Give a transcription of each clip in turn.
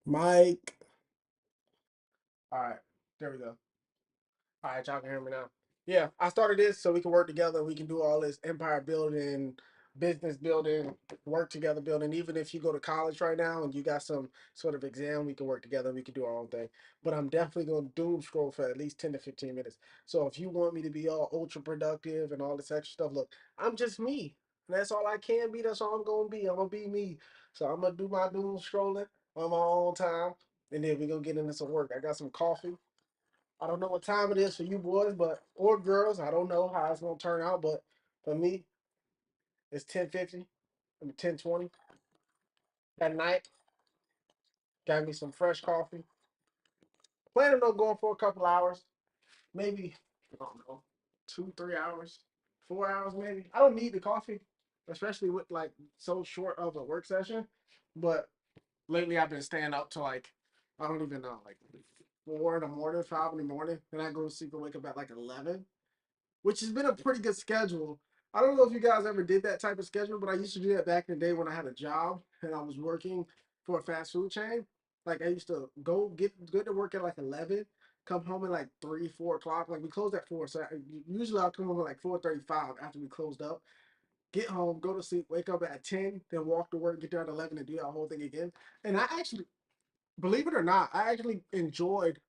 Mike. All right, there we go. All right, y'all can hear me now. Yeah, I started this so we can work together. We can do all this empire building, business building, work together building. Even if you go to college right now and you got some sort of exam, we can work together. We can do our own thing. But I'm definitely going to doom scroll for at least 10 to 15 minutes. So if you want me to be all ultra productive and all this extra stuff, look, I'm just me. That's all I can be. That's all I'm going to be. I'm going to be me. So I'm going to do my doom scrolling on my own time. And then we're going to get into some work. I got some coffee. I don't know what time it is for you boys, but or girls. I don't know how it's gonna turn out, but for me, it's 10:50. I mean 10:20 at night. Got me some fresh coffee. Planning on going for a couple hours, maybe I don't know, 2, 3 hours, 4 hours maybe. I don't need the coffee, especially with like so short of a work session. But lately I've been staying up to like I don't even know, like 4 in the morning, 5 in the morning. Then I go to sleep and wake up at like 11, which has been a pretty good schedule. I don't know if you guys ever did that type of schedule, but I used to do that back in the day when I had a job and I was working for a fast food chain. Like I used to go to work at like 11, come home at like 3, 4 o'clock. Like we closed at 4, so usually I'll come home at like 4:35 after we closed up. Get home, go to sleep, wake up at 10, then walk to work, get there at 11, and do that whole thing again. And I actually, believe it or not, I actually enjoyed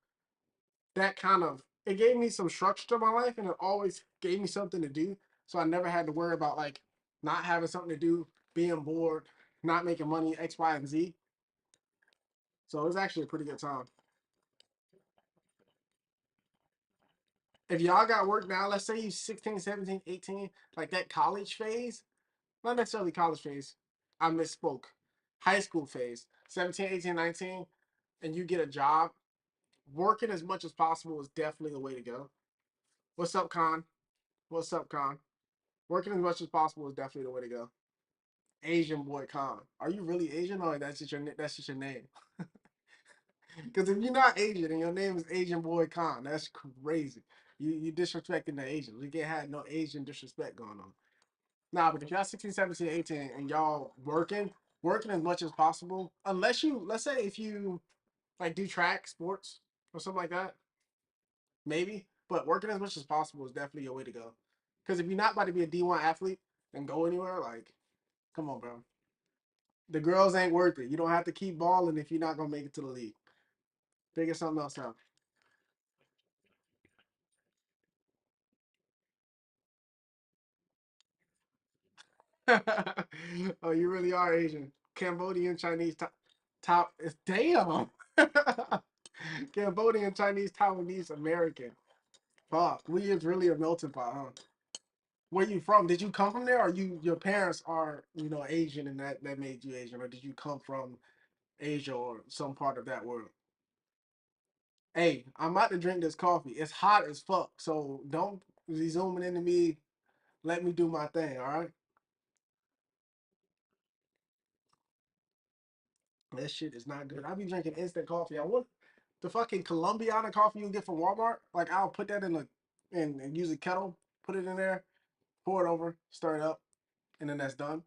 that kind of it gave me some structure to my life and it always gave me something to do. So I never had to worry about like not having something to do, being bored, not making money, X, Y, and Z. So it was actually a pretty good time. If y'all got work now, let's say you 16, 17, 18, like that college phase, not necessarily college phase, I misspoke. High school phase, 17, 18, 19, and you get a job, working as much as possible is definitely the way to go. What's up, Con? What's up, Con? Working as much as possible is definitely the way to go. Asian boy Khan. Are you really Asian or that's just your name? Because if you're not Asian and your name is Asian boy Khan, that's crazy. You disrespecting the Asians. We can't have no Asian disrespect going on. Nah, but if y'all 16, 17, 18 and y'all working as much as possible, unless you let's say if you like do track sports or something like that, maybe. But working as much as possible is definitely your way to go. Because if you're not about to be a D1 athlete and go anywhere, like, come on, bro. The girls ain't worth it. You don't have to keep balling if you're not gonna make it to the league. Figure something else out. Oh, you really are Asian. Cambodian, Chinese, top. It's damn. Cambodian, Chinese, Taiwanese, American. Fuck, we is really a melting pot, huh? Where you from? Did you come from there, or your parents are Asian and that made you Asian, or did you come from Asia or some part of that world? Hey, I'm about to drink this coffee. It's hot as fuck, so don't be zooming into me. Let me do my thing, all right? That shit is not good. I be drinking instant coffee. I want the fucking Colombiana coffee you get from Walmart. Like I'll put that in and use a kettle, put it in there, pour it over, stir it up, and then that's done.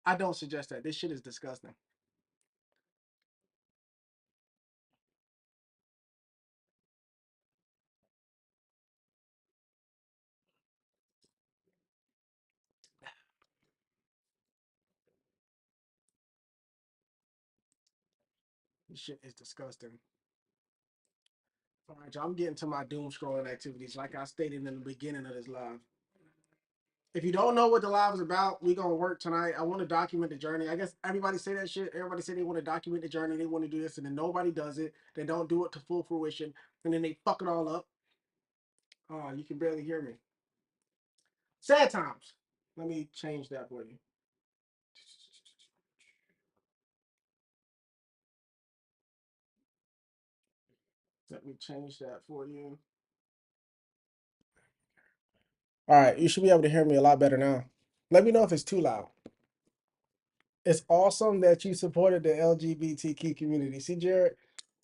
I don't suggest that. This shit is disgusting. This shit is disgusting. All right, y'all. I'm getting to my doom scrolling activities, like I stated in the beginning of this live. If you don't know what the live is about, we gonna work tonight. I want to document the journey. I guess everybody say that shit. Everybody say they want to document the journey. They want to do this, and then nobody does it. They don't do it to full fruition, and then they fuck it all up. Oh, you can barely hear me. Sad times. Let me change that for you. Let me change that for you. All right, you should be able to hear me a lot better now. Let me know if it's too loud. It's awesome that you supported the LGBTQ community. See, Jared,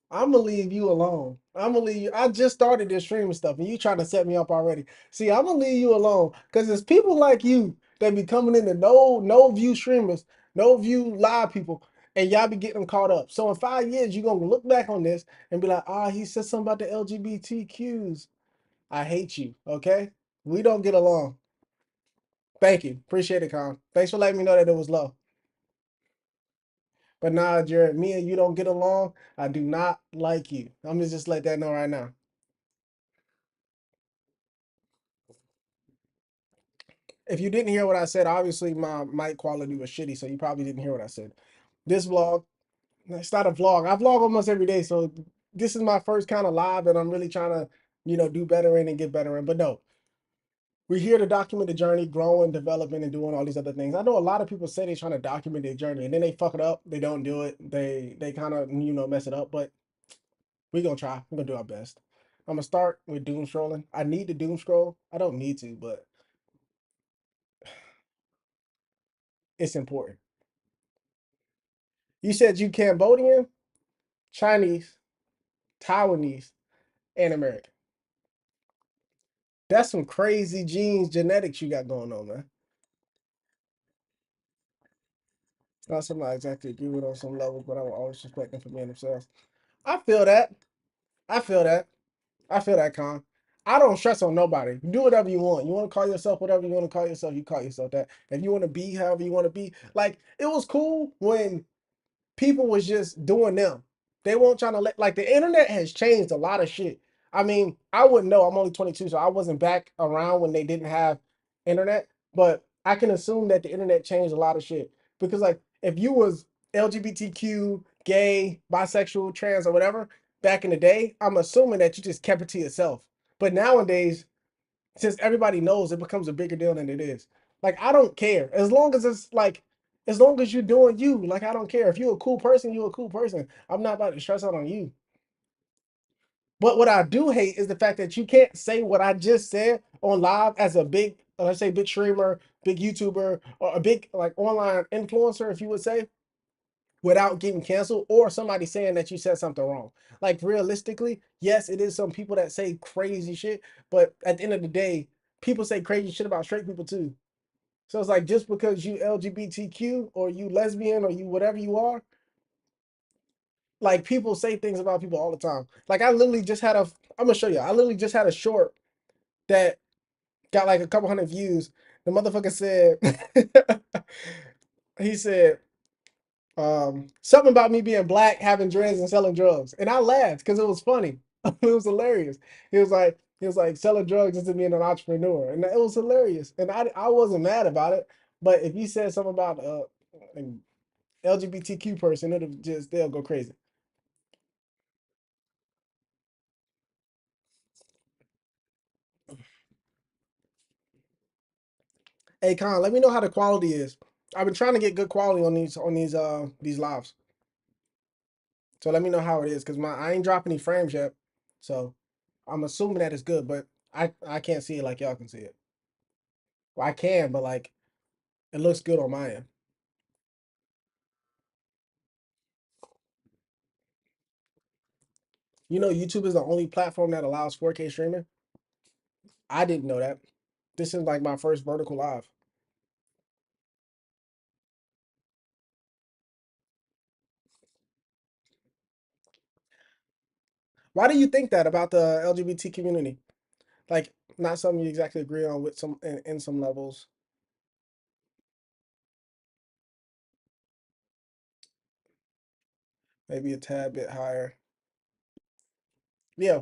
I'm gonna leave you alone. I'm gonna leave you. I just started this streaming stuff, and you trying to set me up already. See, I'm gonna leave you alone because it's people like you that be coming in the no view streamers, no view live people, and y'all be getting them caught up. So in 5 years, you're gonna look back on this and be like, ah, he said something about the LGBTQs. I hate you. Okay, we don't get along. Thank you, appreciate it, Con. Thanks for letting me know that it was low. But nah, Jared, me and you don't get along. I do not like you. I'm gonna just let that know right now. If you didn't hear what I said, obviously my mic quality was shitty, so you probably didn't hear what I said. This vlog, it's not a vlog. I vlog almost every day, so this is my first kind of live that I'm really trying to, do better in and get better in. But no, we're here to document the journey, growing, developing, and doing all these other things. I know a lot of people say they're trying to document their journey, and then they fuck it up. They don't do it. They kind of mess it up. But we're gonna try. We're gonna do our best. I'm gonna start with doom scrolling. I need to doom scroll. I don't need to, but it's important. You said you Cambodian, Chinese, Taiwanese, and American. That's some crazy genes, genetics you got going on, man. Not something I exactly agree with on some level, but I will always respect them for being themselves. I feel that. I feel that. I feel that, Con. I don't stress on nobody. Do whatever you want. You want to call yourself whatever you want to call yourself, you call yourself that. If you want to be however you want to be, like it was cool when people was just doing them. They won't trying to let like the internet has changed a lot of shit. I mean, I wouldn't know. I'm only 22, so I wasn't back around when they didn't have internet, but I can assume that the internet changed a lot of shit. Because like if you was LGBTQ, gay, bisexual, trans, or whatever back in the day, I'm assuming that you just kept it to yourself. But nowadays, since everybody knows, it becomes a bigger deal than it is. Like I don't care as long as it's like, as long as you're doing you. Like I don't care if you're a cool person, you're a cool person. I'm not about to stress out on you. But what I do hate is the fact that you can't say what I just said on live as a big, let's say, big streamer, big YouTuber, or a big like online influencer, if you would say, without getting canceled or somebody saying that you said something wrong. Like realistically, yes, it is some people that say crazy shit, but at the end of the day, people say crazy shit about straight people too. So it's like just because you LGBTQ or you lesbian or you whatever you are, like people say things about people all the time. Like I literally just had a, I'm gonna show you. I literally just had a short that got like a couple hundred views. The motherfucker said, he said, something about me being black, having dreads, and selling drugs. And I laughed because it was funny. It was hilarious. He was like selling drugs into being an entrepreneur, and it was hilarious. And I wasn't mad about it. But if you said something about an LGBTQ person, they'll go crazy. Hey Con, let me know how the quality is. I've been trying to get good quality on these lives. So let me know how it is, because I ain't dropping any frames yet. So I'm assuming that it's good, but I can't see it like y'all can see it. Well, I can, but like it looks good on my end. You know, YouTube is the only platform that allows 4K streaming. I didn't know that. This is like my first vertical live. Why do you think that about the LGBT community? Like, not something you exactly agree on with some in some levels. Maybe a tad bit higher. Yeah.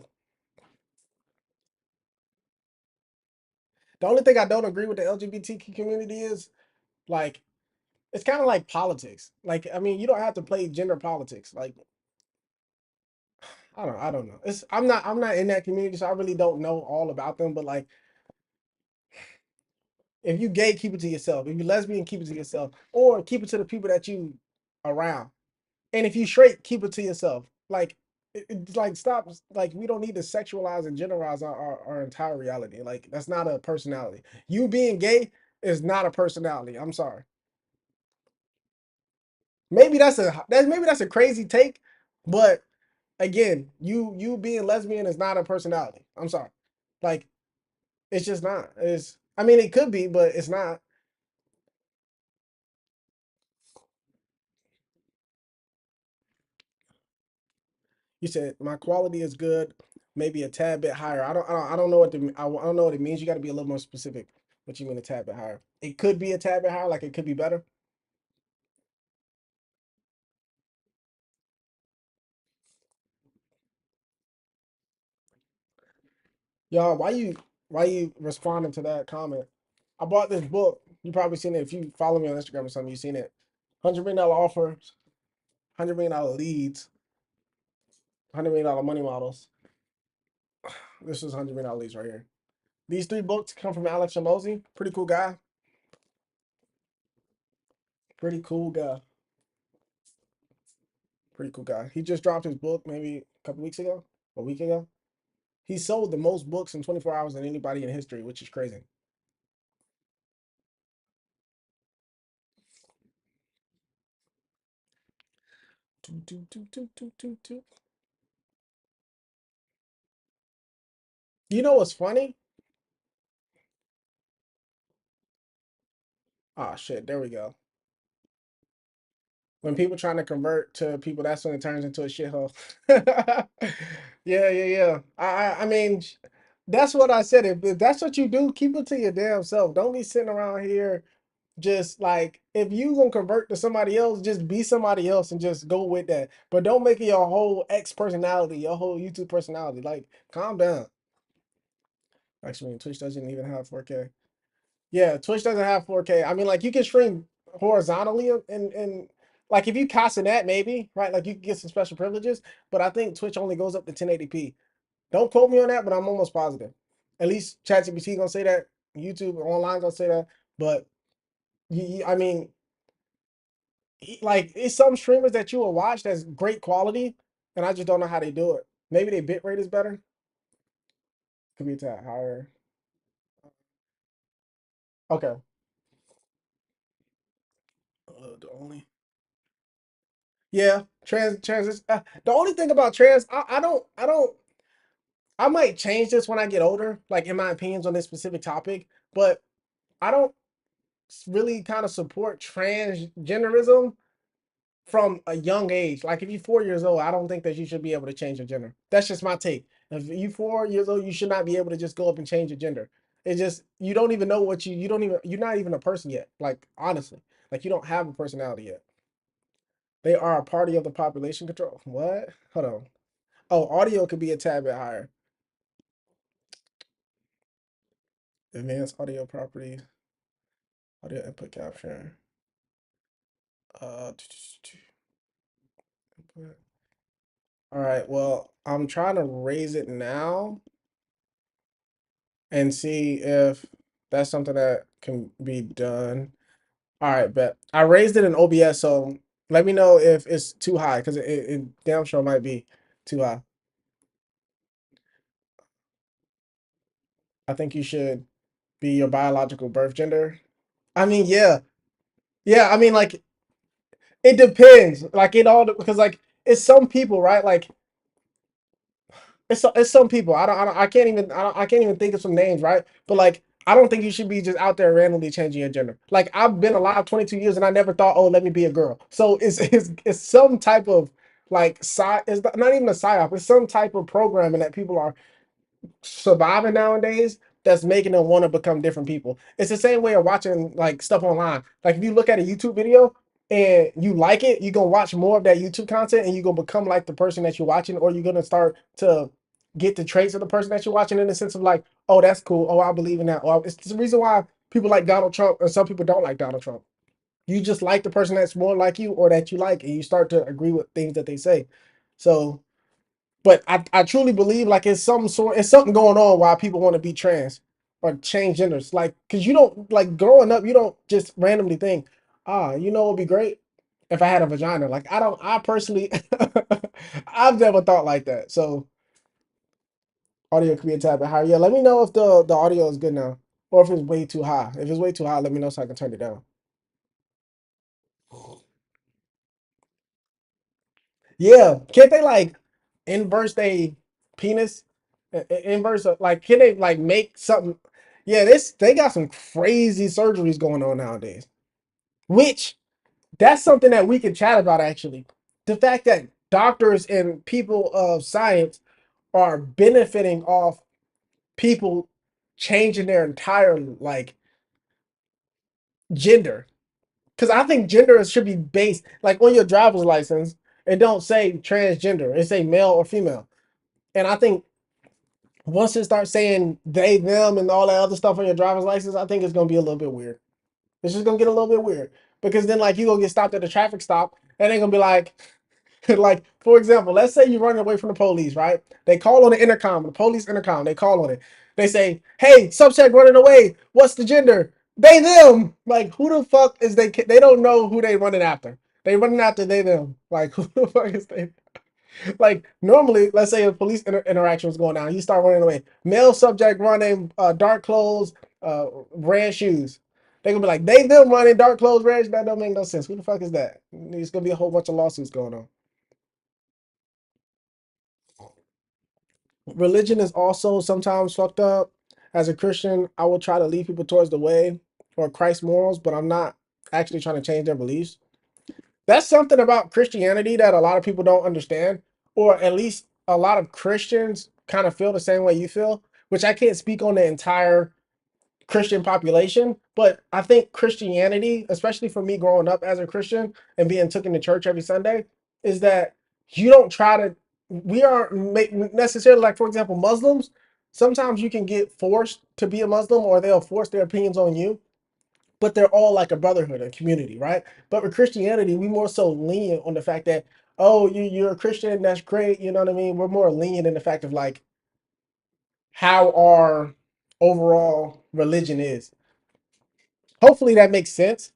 The only thing I don't agree with the LGBTQ community is like it's kind of like politics. Like, I mean, you don't have to play gender politics. Like, I don't know. I'm not in that community, so I really don't know all about them. But like, if you gay, keep it to yourself. If you lesbian, keep it to yourself, or keep it to the people that you around. And if you straight, keep it to yourself. Like, it's like stop. Like, we don't need to sexualize and generalize our entire reality. Like, that's not a personality. You being gay is not a personality. I'm sorry. Maybe that's a crazy take, but again, you being lesbian is not a personality. I'm sorry. Like it's just not. It's I mean it could be, but it's not. You said my quality is good, maybe a tad bit higher. I don't know what I don't know what it means. You got to be a little more specific. What you mean a tad bit higher? It could be a tad bit higher, like it could be better. Y'all, why you responding to that comment? I bought this book. You probably seen it if you follow me on Instagram or something. You seen it. $100 million offers, $100 million leads, $100 million money models. This is $100 million leads right here. These three books come from Alex Hormozi. Pretty cool guy. Pretty cool guy. Pretty cool guy. He just dropped his book maybe a couple weeks ago, a week ago. He sold the most books in 24 hours than anybody in history, which is crazy. You know what's funny? Ah, shit. There we go. When people trying to convert to people, that's when it turns into a shithole. Yeah. I mean, that's what I said. If that's what you do, keep it to your damn self. Don't be sitting around here just like if you gonna convert to somebody else, just be somebody else and just go with that. But don't make it your whole X personality, your whole YouTube personality. Like, calm down. Actually, Twitch doesn't even have 4K. Yeah, Twitch doesn't have 4K. I mean, like you can stream horizontally and like if you casting that, maybe, right? Like you can get some special privileges, but I think Twitch only goes up to 1080p. Don't quote me on that, but I'm almost positive. At least ChatGPT gonna say that, YouTube online gonna say that. But I mean, like it's some streamers that you will watch that's great quality, and I just don't know how they do it. Maybe their bit rate is better. Could be that higher. Okay. The only Yeah, trans. The only thing about trans, I might change this when I get older, like in my opinions on this specific topic, but I don't really kind of support transgenderism from a young age. Like if you're 4 years old, I don't think that you should be able to change your gender. That's just my take. If you 4 years old, you should not be able to just go up and change your gender. It's just you don't even know what you don't even you're not even a person yet. Like honestly, like you don't have a personality yet. They are a party of the population control. What? Hold on. Oh, audio could be a tad bit higher. Advanced audio properties, audio input capture. Uh, all right. Well, I'm trying to raise it now and see if that's something that can be done. All right, bet. I raised it in OBS, so let me know if it's too high because it damn sure might be too high. I think you should be your biological birth gender. I mean, yeah. Yeah, I mean, like, it depends. Like, it all, because, like, it's some people, right? Like, it's some people. I can't even think of some names, right? But like I don't think you should be just out there randomly changing your gender. Like I've been alive 22 years and I never thought, oh, let me be a girl. So it's some type of like it's not even a psyop. It's some type of programming that people are surviving nowadays that's making them want to become different people. It's the same way of watching like stuff online. Like if you look at a YouTube video and you like it, you're gonna watch more of that YouTube content and you're gonna become like the person that you're watching, or you're gonna start to get the traits of the person that you're watching in the sense of like, oh, that's cool. Oh, I believe in that. Or it's the reason why people like Donald Trump and some people don't like Donald Trump. You just like the person that's more like you or that you like, and you start to agree with things that they say. So but I truly believe like it's something going on why people want to be trans or change genders. Like, cause you don't like growing up, you don't just randomly think, you know, it'd be great if I had a vagina. Like, I personally, I've never thought like that. So audio could be a tad bit higher. Yeah, let me know if the audio is good now, or if it's way too high. If it's way too high, let me know so I can turn it down. Yeah, can't they like inverse they penis? Inverse like can they like make something? Yeah, this they got some crazy surgeries going on nowadays. Which that's something that we can chat about actually. The fact that doctors and people of science are benefiting off people changing their entire like gender. Because I think gender should be based like on your driver's license. It don't say transgender. It say male or female. And I think once it starts saying they, them, and all that other stuff on your driver's license, I think it's gonna be a little bit weird. It's just gonna get a little bit weird because then like you gonna get stopped at a traffic stop and they gonna be like, like for example, let's say you're running away from the police, right? They call on the intercom, the police intercom. They call on it. They say, "Hey, subject running away. What's the gender?" They them. Like who the fuck is they? They don't know who they running after. They running after they them. Like who the fuck is they? Like normally, let's say a police interaction was going down, you start running away. Male subject running dark clothes, red shoes. They gonna be like, they them running dark clothes, red. That don't make no sense. Who the fuck is that? There's gonna be a whole bunch of lawsuits going on. Religion is also sometimes fucked up. As a Christian, I will try to lead people towards the way or Christ's morals, but I'm not actually trying to change their beliefs. That's something about Christianity that a lot of people don't understand, or at least a lot of Christians kind of feel the same way you feel, which I can't speak on the entire Christian population, but I think Christianity, especially for me growing up as a Christian and being taken to church every Sunday, is that you don't try to, we aren't necessarily like, for example, Muslims. Sometimes you can get forced to be a Muslim or they'll force their opinions on you, but they're all like a brotherhood, a community, right? But with Christianity, we more so lenient on the fact that, oh, you're a Christian, that's great, you know what I mean? We're more lenient in the fact of like how our overall religion is. Hopefully that makes sense.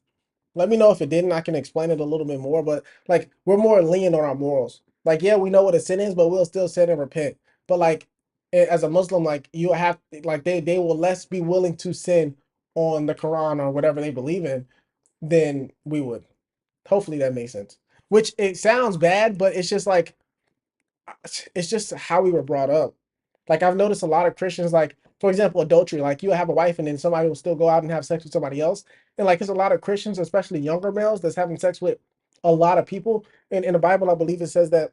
Let me know if it didn't. I can explain it a little bit more, but like we're more lenient on our morals. Like, yeah, we know what a sin is, but we'll still sin and repent. But like as a Muslim, like you have like they will less be willing to sin on the Quran or whatever they believe in than we would. Hopefully that makes sense. Which it sounds bad, but it's just how we were brought up. Like I've noticed a lot of Christians, like for example, adultery. Like you have a wife, and then somebody will still go out and have sex with somebody else. And like there's a lot of Christians, especially younger males, that's having sex with a lot of people. And in the Bible, I believe it says that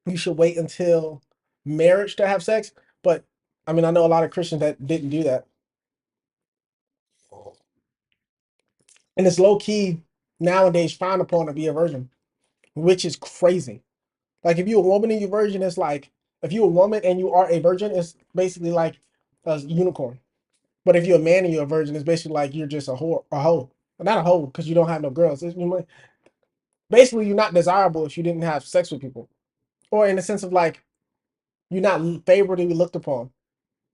you should wait until marriage to have sex. But I mean, I know a lot of Christians that didn't do that, and it's low key nowadays frowned upon to be a virgin, which is crazy. Like if you're a woman and you're a virgin, it's like if you're a woman and you are a virgin, it's basically like a unicorn. But if you're a man and you're a virgin, it's basically like you're just a whore, a hoe. Not a hoe because you don't have no girls. Basically, you're not desirable if you didn't have sex with people, or in the sense of like you're not favorably looked upon.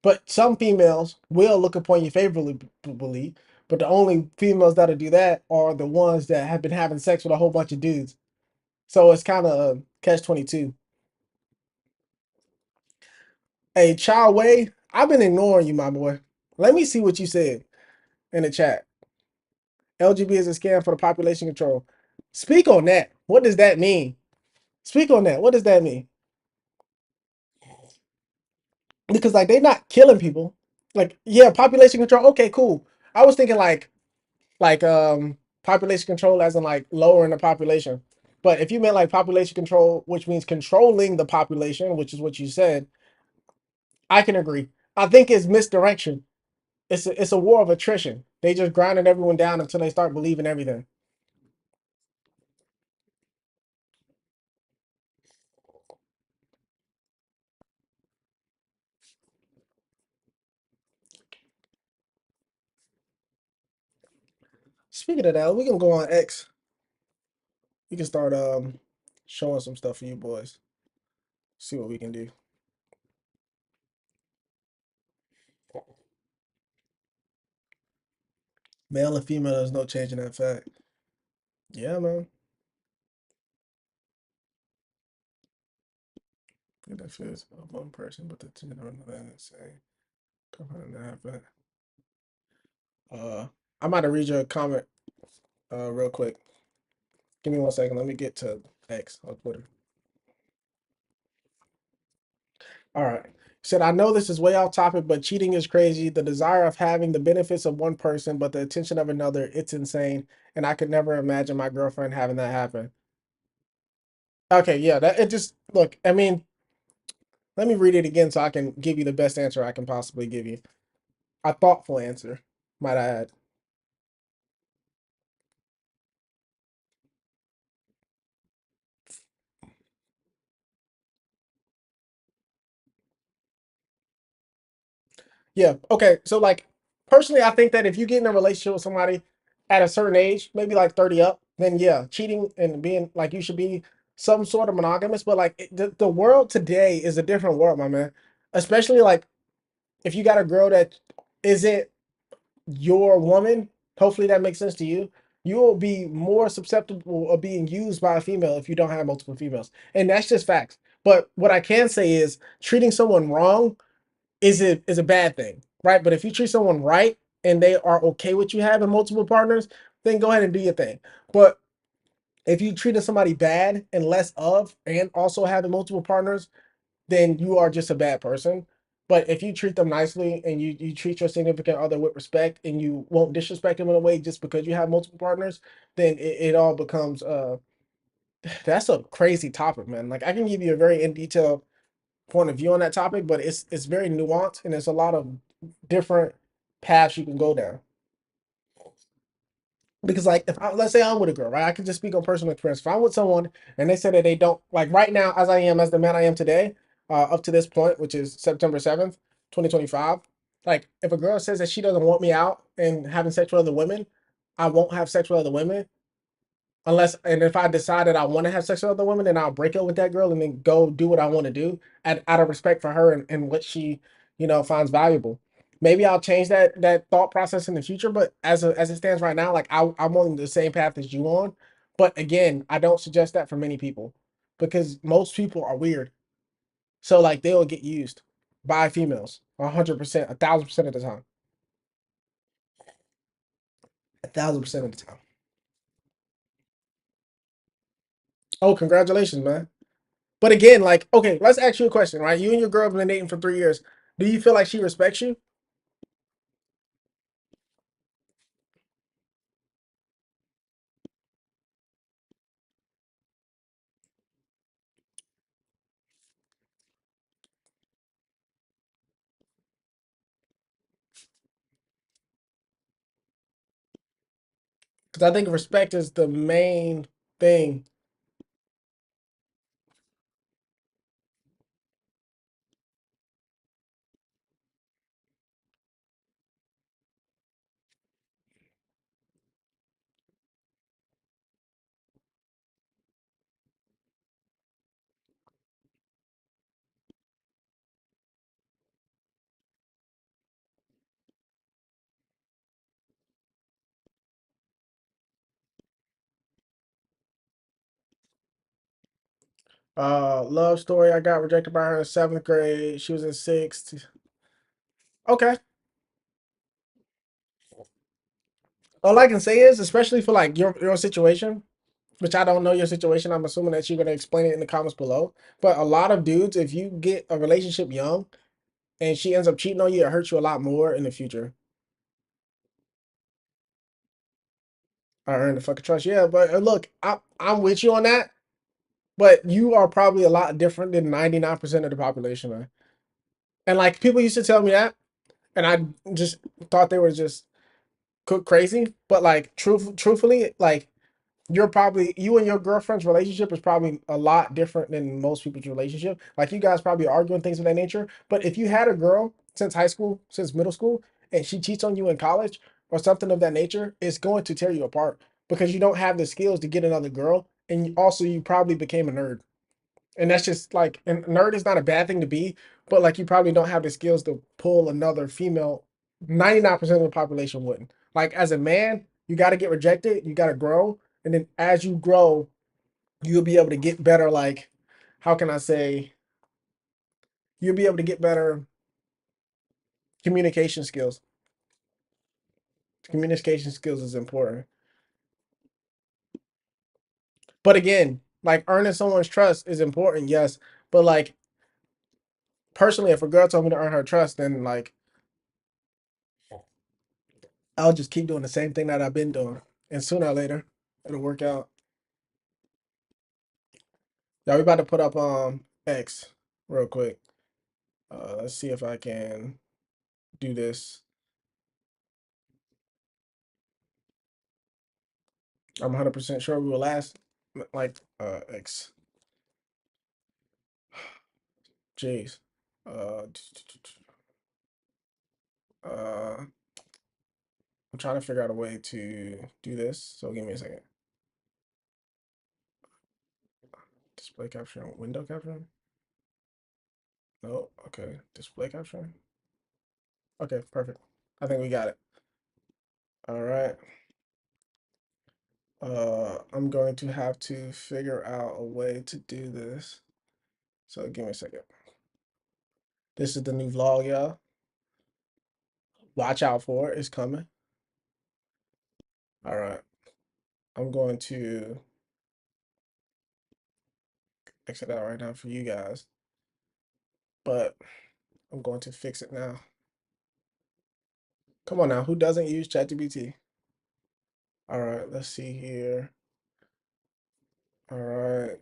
But some females will look upon you favorably. But the only females that'll do that are the ones that have been having sex with a whole bunch of dudes. So it's kind of catch 22. Hey, Chow Wei, I've been ignoring you, my boy. Let me see what you said in the chat. LGB is a scam for the population control. Speak on that. What does that mean? Speak on that. What does that mean? Because like they're not killing people. Like, yeah, population control. Okay, cool. I was thinking like population control as in like lowering the population. But if you meant like population control, which means controlling the population, which is what you said, I can agree. I think it's misdirection. It's a war of attrition. They just grinding everyone down until they start believing everything. Speaking of that, we can go on X. We can start showing some stuff for you boys. See what we can do. Male and female, there's no change in that fact. Yeah, man. Get that feels of one person, but the two don't know that same. Come on, that, but I'm about to read your comment real quick. Give me 1 second. Let me get to X on Twitter. All right. Said, I know this is way off topic, but cheating is crazy. The desire of having the benefits of one person, but the attention of another, it's insane. And I could never imagine my girlfriend having that happen. Okay, yeah, that it just look. I mean, let me read it again so I can give you the best answer I can possibly give you. A thoughtful answer, might I add. Yeah. Okay. So like personally, I think that if you get in a relationship with somebody at a certain age, maybe like 30 up, then yeah, cheating and being like you should be some sort of monogamous. But like the world today is a different world, my man. Especially like if you got a girl that isn't your woman, hopefully that makes sense to you. You will be more susceptible of being used by a female if you don't have multiple females. And that's just facts. But what I can say is treating someone wrong is a bad thing, right? But if you treat someone right and they are okay with you having multiple partners, then go ahead and do your thing. But if you treated somebody bad and less of, and also having multiple partners, then you are just a bad person. But if you treat them nicely and you treat your significant other with respect and you won't disrespect them in a way just because you have multiple partners, then it all becomes that's a crazy topic, man. Like I can give you a very in detail point of view on that topic, but it's very nuanced and there's a lot of different paths you can go down. Because like if let's say I'm with a girl, right? I can just speak on personal experience. If I'm with someone and they say that they don't like right now, as I am, as the man I am today, up to this point, which is September 7th, 2025. Like if a girl says that she doesn't want me out and having sex with other women, I won't have sex with other women unless and if I decide that I want to have sex with other women, then I'll break up with that girl and then go do what I want to do out of respect for her and what she, finds valuable. Maybe I'll change that thought process in the future, but as it stands right now, like I'm on the same path as you on. But again, I don't suggest that for many people because most people are weird. So like they will get used by females 100%, 1,000% of the time. 1,000% of the time. Oh, congratulations, man. But again, like, okay, let's ask you a question, right? You and your girl have been dating for 3 years. Do you feel like she respects you? Because I think respect is the main thing. Love story. I got rejected by her in seventh grade. She was in sixth. Okay. All I can say is, especially for like your situation, which I don't know your situation. I'm assuming that you're gonna explain it in the comments below. But a lot of dudes, if you get a relationship young and she ends up cheating on you, it hurts you a lot more in the future. I earned the fucking trust. Yeah, but look, I'm with you on that. But you are probably a lot different than 99% of the population, man. And like people used to tell me that, and I just thought they were just cook crazy. But like truthfully, like you and your girlfriend's relationship is probably a lot different than most people's relationship. Like you guys probably arguing things of that nature. But if you had a girl since high school, since middle school, and she cheats on you in college or something of that nature, it's going to tear you apart because you don't have the skills to get another girl, and also you probably became a nerd. And that's just like, and nerd is not a bad thing to be, but like you probably don't have the skills to pull another female. 99% of the population wouldn't. Like as a man, you got to get rejected, you got to grow, and then as you grow, you'll be able to get better. Like, how can I say? You'll be able to get better communication skills. Communication skills is important. But again, like earning someone's trust is important, yes. But like personally, if a girl told me to earn her trust, then like I'll just keep doing the same thing that I've been doing, and sooner or later, it'll work out. Yeah, we about to put up X real quick. Let's see if I can do this. I'm 100% sure we will last like X. Jeez. Uh, uh, I'm trying to figure out a way to do this. So give me a second. Display capturing, window capturing. No, okay. Display capturing. Okay, perfect. I think we got it. All right. I'm going to have to figure out a way to do this. So give me a second. This is the new vlog, y'all. Watch out for it. It's coming. All right. I'm going to exit out right now for you guys, but I'm going to fix it now. Come on now. Who doesn't use ChatGPT? All right. Let's see here. All right.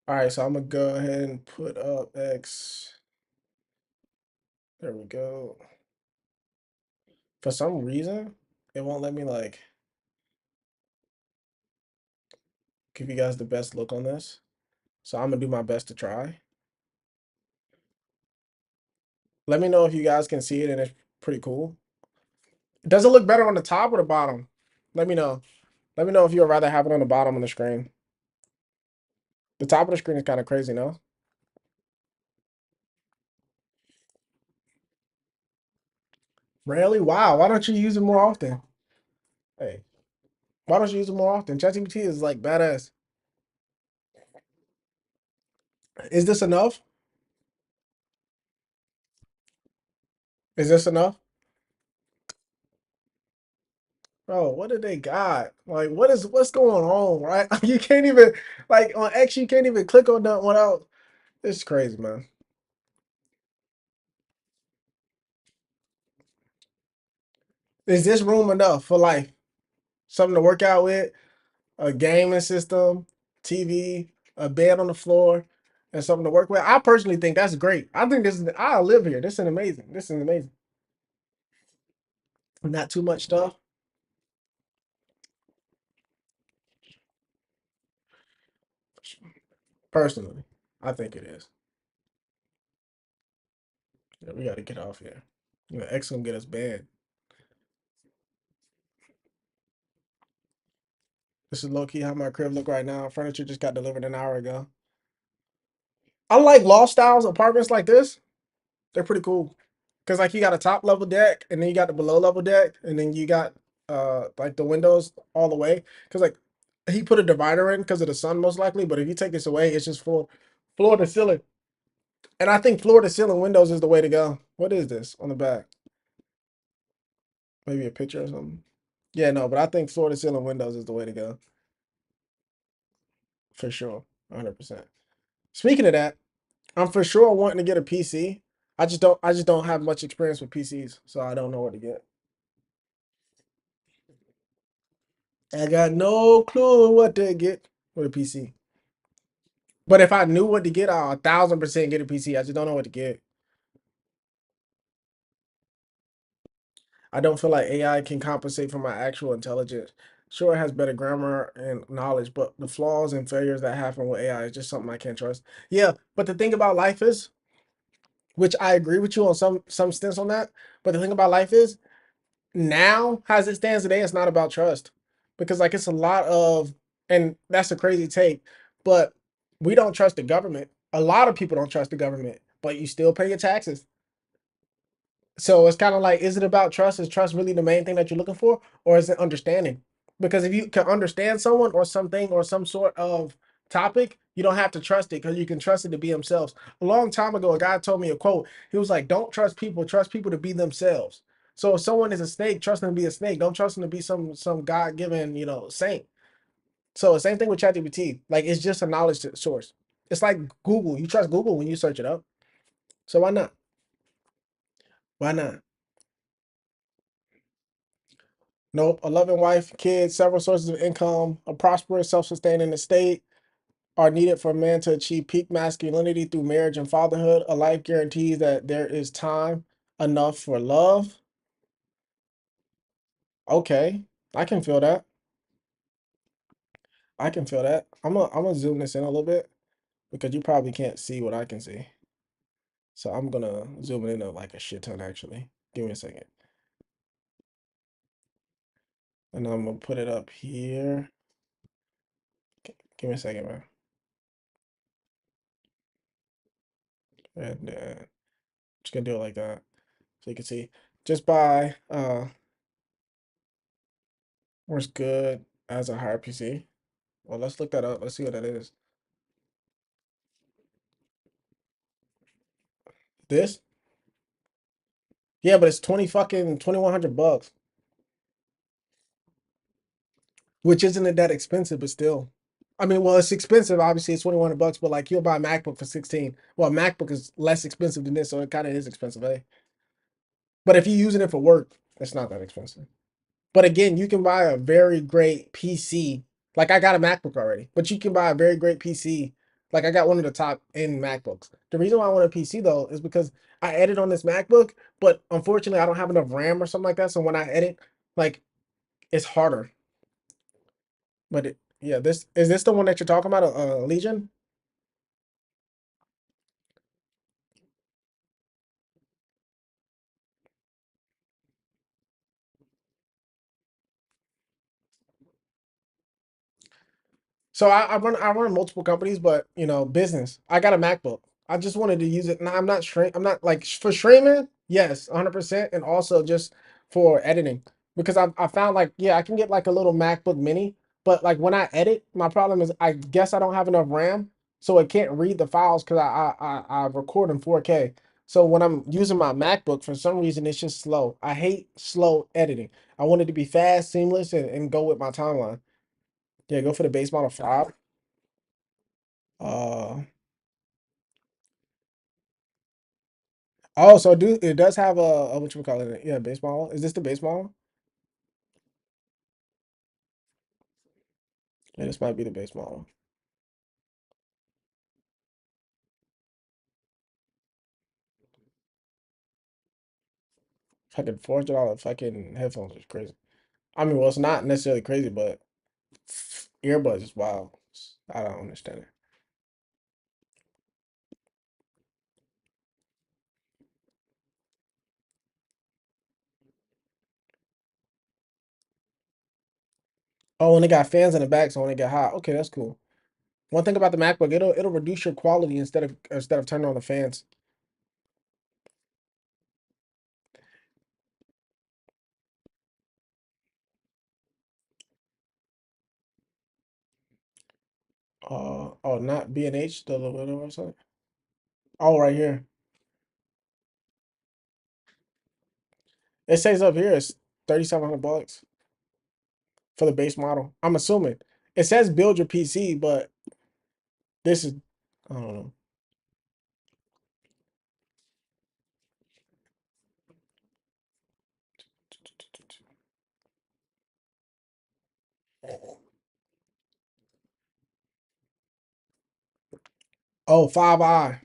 All right. So I'm going to go ahead and put up X. There we go. For some reason, it won't let me like give you guys the best look on this. So I'm gonna do my best to try. Let me know if you guys can see it and it's pretty cool. Does it look better on the top or the bottom? Let me know. Let me know if you would rather have it on the bottom of the screen. The top of the screen is kind of crazy, no? Really? Wow. Why don't you use it more often? Hey, why don't you use it more often? ChatGPT is like badass. Is this enough? Is this enough? Bro, what did they got? Like, what's going on, right? You can't even like on X, you can't even click on that without. It's crazy, man. Is this room enough for life? Something to work out with, a gaming system, TV, a bed on the floor, and something to work with. I personally think that's great. I think this is I'll live here. This is amazing. This is amazing. Not too much stuff. Personally, I think it is. Yeah, we got to get off here. You know, X gonna get us banned. This is low key how my crib look right now. Furniture just got delivered an hour ago. I like loft styles apartments like this. They're pretty cool. Cause like you got a top level deck and then you got the below level deck and then you got like the windows all the way. Cause like he put a divider in because of the sun most likely, but if you take this away, it's just floor to ceiling. And I think floor to ceiling windows is the way to go. What is this on the back? Maybe a picture or something. Yeah, no, but I think floor to ceiling windows is the way to go for sure, 100%. Speaking of that, I'm for sure wanting to get a PC. I just don't have much experience with PCs, so I don't know what to get. I got no clue what to get with a PC. But if I knew what to get, I'll 1,000% get a PC. I just don't know what to get. I don't feel like AI can compensate for my actual intelligence. Sure, it has better grammar and knowledge, but the flaws and failures that happen with AI is just something I can't trust. Yeah, but the thing about life is, which I agree with you on some stance on that, but the thing about life is now as it stands today, it's not about trust because like it's a lot of, and that's a crazy take, but we don't trust the government. A lot of people don't trust the government, but you still pay your taxes. So it's kind of like, is it about trust? Is trust really the main thing that you're looking for, or is it understanding? Because if you can understand someone or something or some sort of topic, you don't have to trust it because you can trust it to be themselves. A long time ago, a guy told me a quote. He was like, "Don't trust people to be themselves." So if someone is a snake, trust them to be a snake. Don't trust them to be some God given saint. So the same thing with ChatGPT. Like it's just a knowledge source. It's like Google. You trust Google when you search it up. So why not? Why not? Nope. A loving wife, kids, several sources of income, a prosperous, self-sustaining estate are needed for a man to achieve peak masculinity through marriage and fatherhood. A life guarantees that there is time enough for love. Okay, I can feel that. I can feel that. I'm gonna zoom this in a little bit because you probably can't see what I can see. So I'm gonna zoom it in like a shit ton actually. Give me a second. And I'm gonna put it up here. Give me a second, man. And just gonna do it like that. So you can see just by works good as a higher PC. Well, let's look that up. Let's see what that is. This? Yeah, but it's 20 fucking 2100 bucks, which isn't that expensive, but still. I mean, well, it's expensive. Obviously, it's 2100 bucks, but like you'll buy a MacBook for 16. Well, a MacBook is less expensive than this, so it kind of is expensive, eh? But if you're using it for work, it's not that expensive. But again, you can buy a very great PC. Like I got a MacBook already, but you can buy a very great PC. Like I got one of the top end MacBooks. The reason why I want a PC though is because I edit on this MacBook, but unfortunately I don't have enough RAM or something like that. So when I edit, like it's harder. But yeah, this is this the one that you're talking about, Legion? So I run multiple companies, but business. I got a MacBook. I just wanted to use it. Now I'm not like for streaming, yes, 100%, and also just for editing. Because I found like, yeah, I can get like a little MacBook mini, but like when I edit, my problem is I guess I don't have enough RAM, so it can't read the files because I record in 4K. So when I'm using my MacBook, for some reason it's just slow. I hate slow editing. I want it to be fast, seamless, and go with my timeline. Yeah, go for the base model 5. Uh oh, so do it does have a what you call it? Yeah, base model. Is this the base model? Yeah, this might be the base model. Fucking $400 fucking headphones is crazy. I mean, well, it's not necessarily crazy, but earbuds is wild. I don't understand it. Oh, and they got fans in the back, so when they get hot, okay, that's cool. One thing about the MacBook, it'll reduce your quality instead of turning on the fans. Oh, not B&H, the little website. Oh, right here. It says up here it's 3,700 bucks for the base model. I'm assuming it says build your PC, but this is I don't know. Oh, 5i.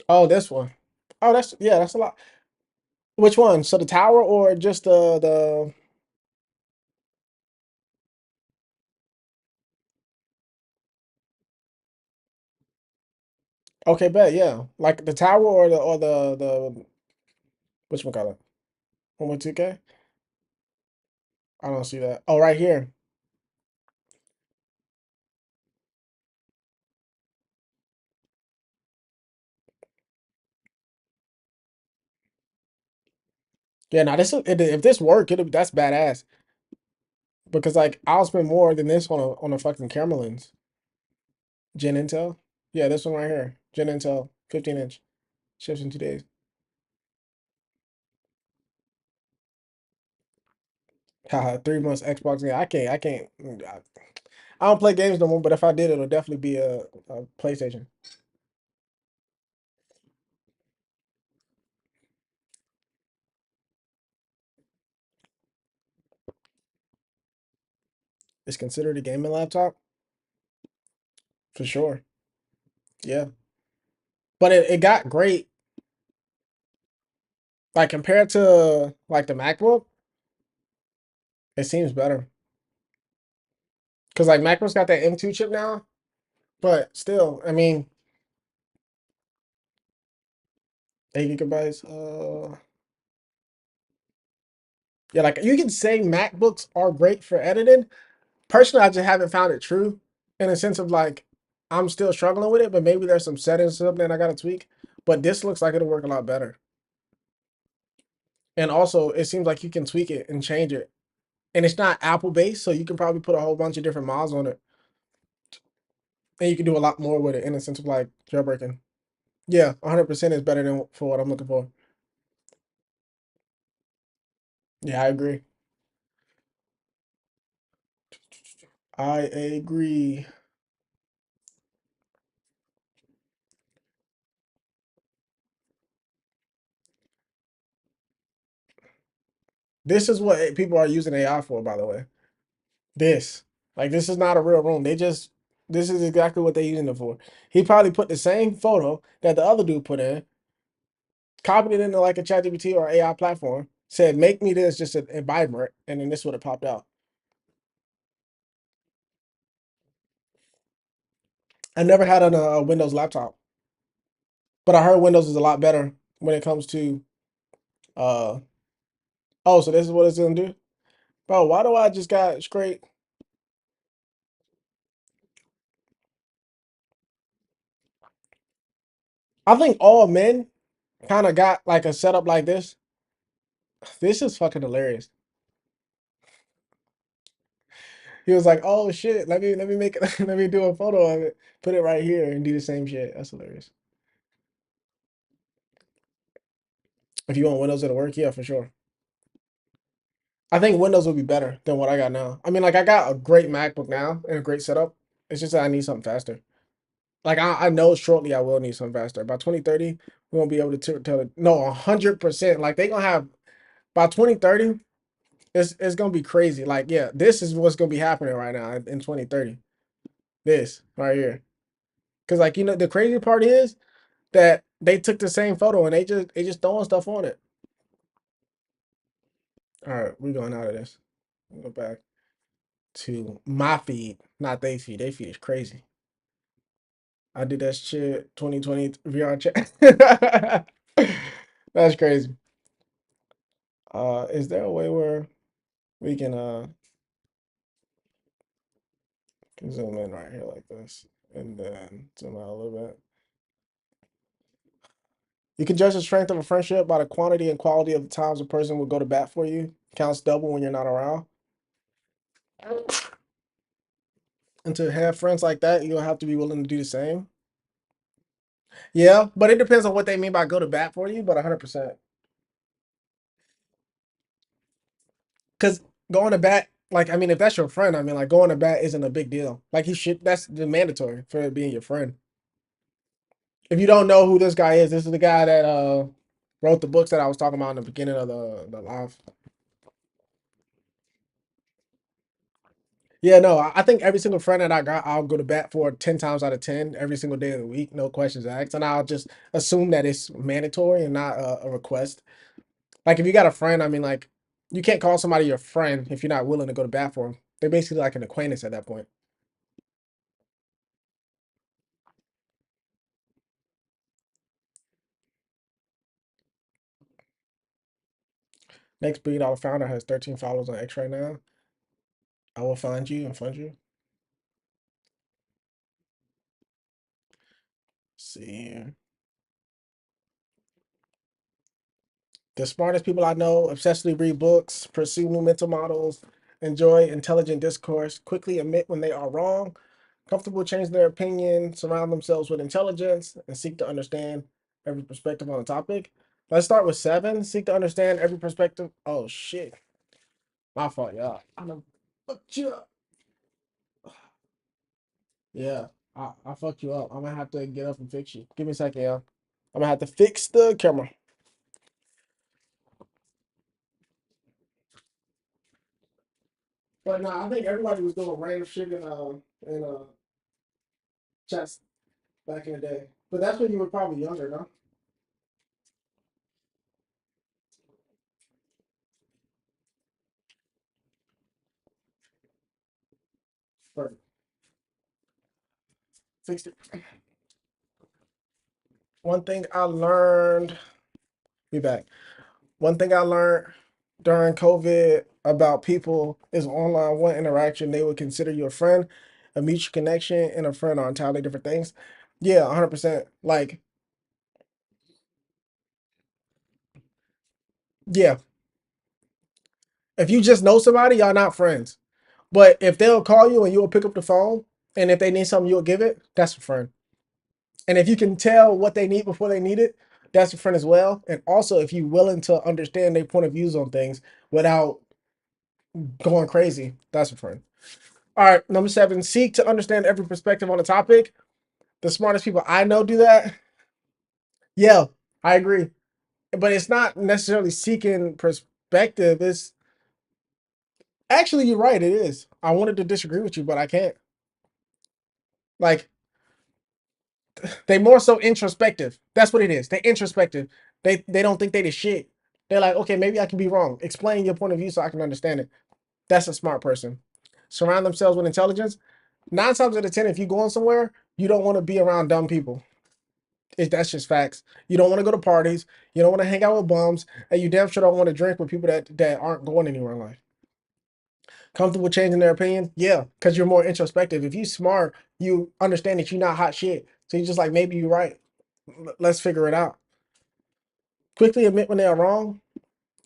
Oh, this one. Oh, that's a lot. Which one? So the tower or just the okay, bet, yeah. Like the tower or the which one call it? 1.2K? I don't see that. Oh, right here. Yeah, now if this work, that's badass. Because like I'll spend more than this on a fucking camera lens. Gen Intel. Yeah, this one right here. Gen Intel, 15-inch. Ships in 2 days. Haha, 3 months Xbox. Yeah, I can't. I don't play games no more, but if I did, it'll definitely be a PlayStation. is considered a gaming laptop for sure. Yeah, but it got great like compared to like the MacBook. It seems better because like MacBook's got that M2 chip now, but still, I mean, 8 GB. Yeah, like you can say MacBooks are great for editing. Personally, I just haven't found it true in a sense of like I'm still struggling with it, but maybe there's some settings or something I gotta tweak. But this looks like it'll work a lot better. And also, it seems like you can tweak it and change it. And it's not Apple based, so you can probably put a whole bunch of different mods on it. And you can do a lot more with it in a sense of like jailbreaking. Yeah, 100% is better than for what I'm looking for. Yeah, I agree. I agree. This is what people are using AI for, by the way. This. Like, this is not a real room. This is exactly what they're using it for. He probably put the same photo that the other dude put in, copied it into like a ChatGPT or AI platform, said, make me this just a vibrant, and then this would have popped out. I never had a Windows laptop, but I heard Windows is a lot better when it comes to, uh, oh, so this is what it's gonna do? Bro, why do I just got straight? I think all men kind of got like a setup like this. This is fucking hilarious. He was like, "Oh shit, let me make it, let me do a photo of it, put it right here, and do the same shit." That's hilarious. If you want Windows it'll work, yeah, for sure. I think Windows would be better than what I got now. I mean, like I got a great MacBook now and a great setup. It's just that I need something faster. Like I know shortly I will need something faster. By 2030, we won't be able to tell it. No, 100%. Like they gonna have by 2030, it's gonna be crazy. Like, yeah, this is what's gonna be happening right now in 2030. This right here. Cause like the crazy part is that they took the same photo and they just throwing stuff on it. All right, we're going out of this. Go back to my feed, not they feed. They feed is crazy. I did that shit 2020 VR chat. That's crazy. Is there a way where we can zoom in right here like this and then zoom out a little bit? You can judge the strength of a friendship by the quantity and quality of the times a person will go to bat for you. Counts double when you're not around. And to have friends like that, you'll have to be willing to do the same. Yeah, but it depends on what they mean by go to bat for you, but 100%. Because going to bat, like, I mean, if that's your friend, I mean, like, going to bat isn't a big deal. Like, he should, that's the mandatory for it being your friend. If you don't know who this guy is, this is the guy that wrote the books that I was talking about in the beginning of the live. Yeah, no, I think every single friend that I got, I'll go to bat for 10 times out of 10 every single day of the week, no questions asked. And I'll just assume that it's mandatory and not a request. Like, if you got a friend, I mean, like, you can't call somebody your friend if you're not willing to go to bat for them. They're basically like an acquaintance at that point. Next $1 billion founder has 13 followers on X right now. I will find you and fund you. Let's see. The smartest people I know obsessively read books, pursue new mental models, enjoy intelligent discourse, quickly admit when they are wrong, comfortable changing their opinion, surround themselves with intelligence, and seek to understand every perspective on a topic. Let's start with 7. Seek to understand every perspective. Oh shit. My fault, y'all. I done fucked you up. Yeah, I fucked you up. I'm gonna have to get up and fix you. Give me a second, y'all. I'm gonna have to fix the camera. But no, I think everybody was doing random shit in chess back in the day. But that's when you were probably younger, no? Perfect. 60. One thing I learned, be back. One thing I learned during COVID about people is online one interaction, they would consider you a friend, a mutual connection, and a friend are entirely different things. Yeah, 100%. Like, yeah, if you just know somebody, y'all not friends. But if they'll call you and you'll pick up the phone, and if they need something, you'll give it, that's a friend. And if you can tell what they need before they need it, that's a friend as well. And also, if you're willing to understand their point of views on things without going crazy, that's a friend. All right, number 7, seek to understand every perspective on the topic. The smartest people I know do that. Yeah, I agree. But it's not necessarily seeking perspective. It's actually, you're right, it is. I wanted to disagree with you, but I can't. Like, they more so introspective. That's what it is. They introspective. They don't think they the shit. They're like, okay, maybe I can be wrong. Explain your point of view so I can understand it. That's a smart person. Surround themselves with intelligence. 9 times out of 10, if you're going somewhere, you don't want to be around dumb people. That's just facts. You don't want to go to parties. You don't want to hang out with bums, and you damn sure don't want to drink with people that aren't going anywhere in life. Comfortable changing their opinion? Yeah, because you're more introspective. If you smart, you understand that you're not hot shit. So you're just like, maybe you're right. Let's figure it out. Quickly admit when they are wrong.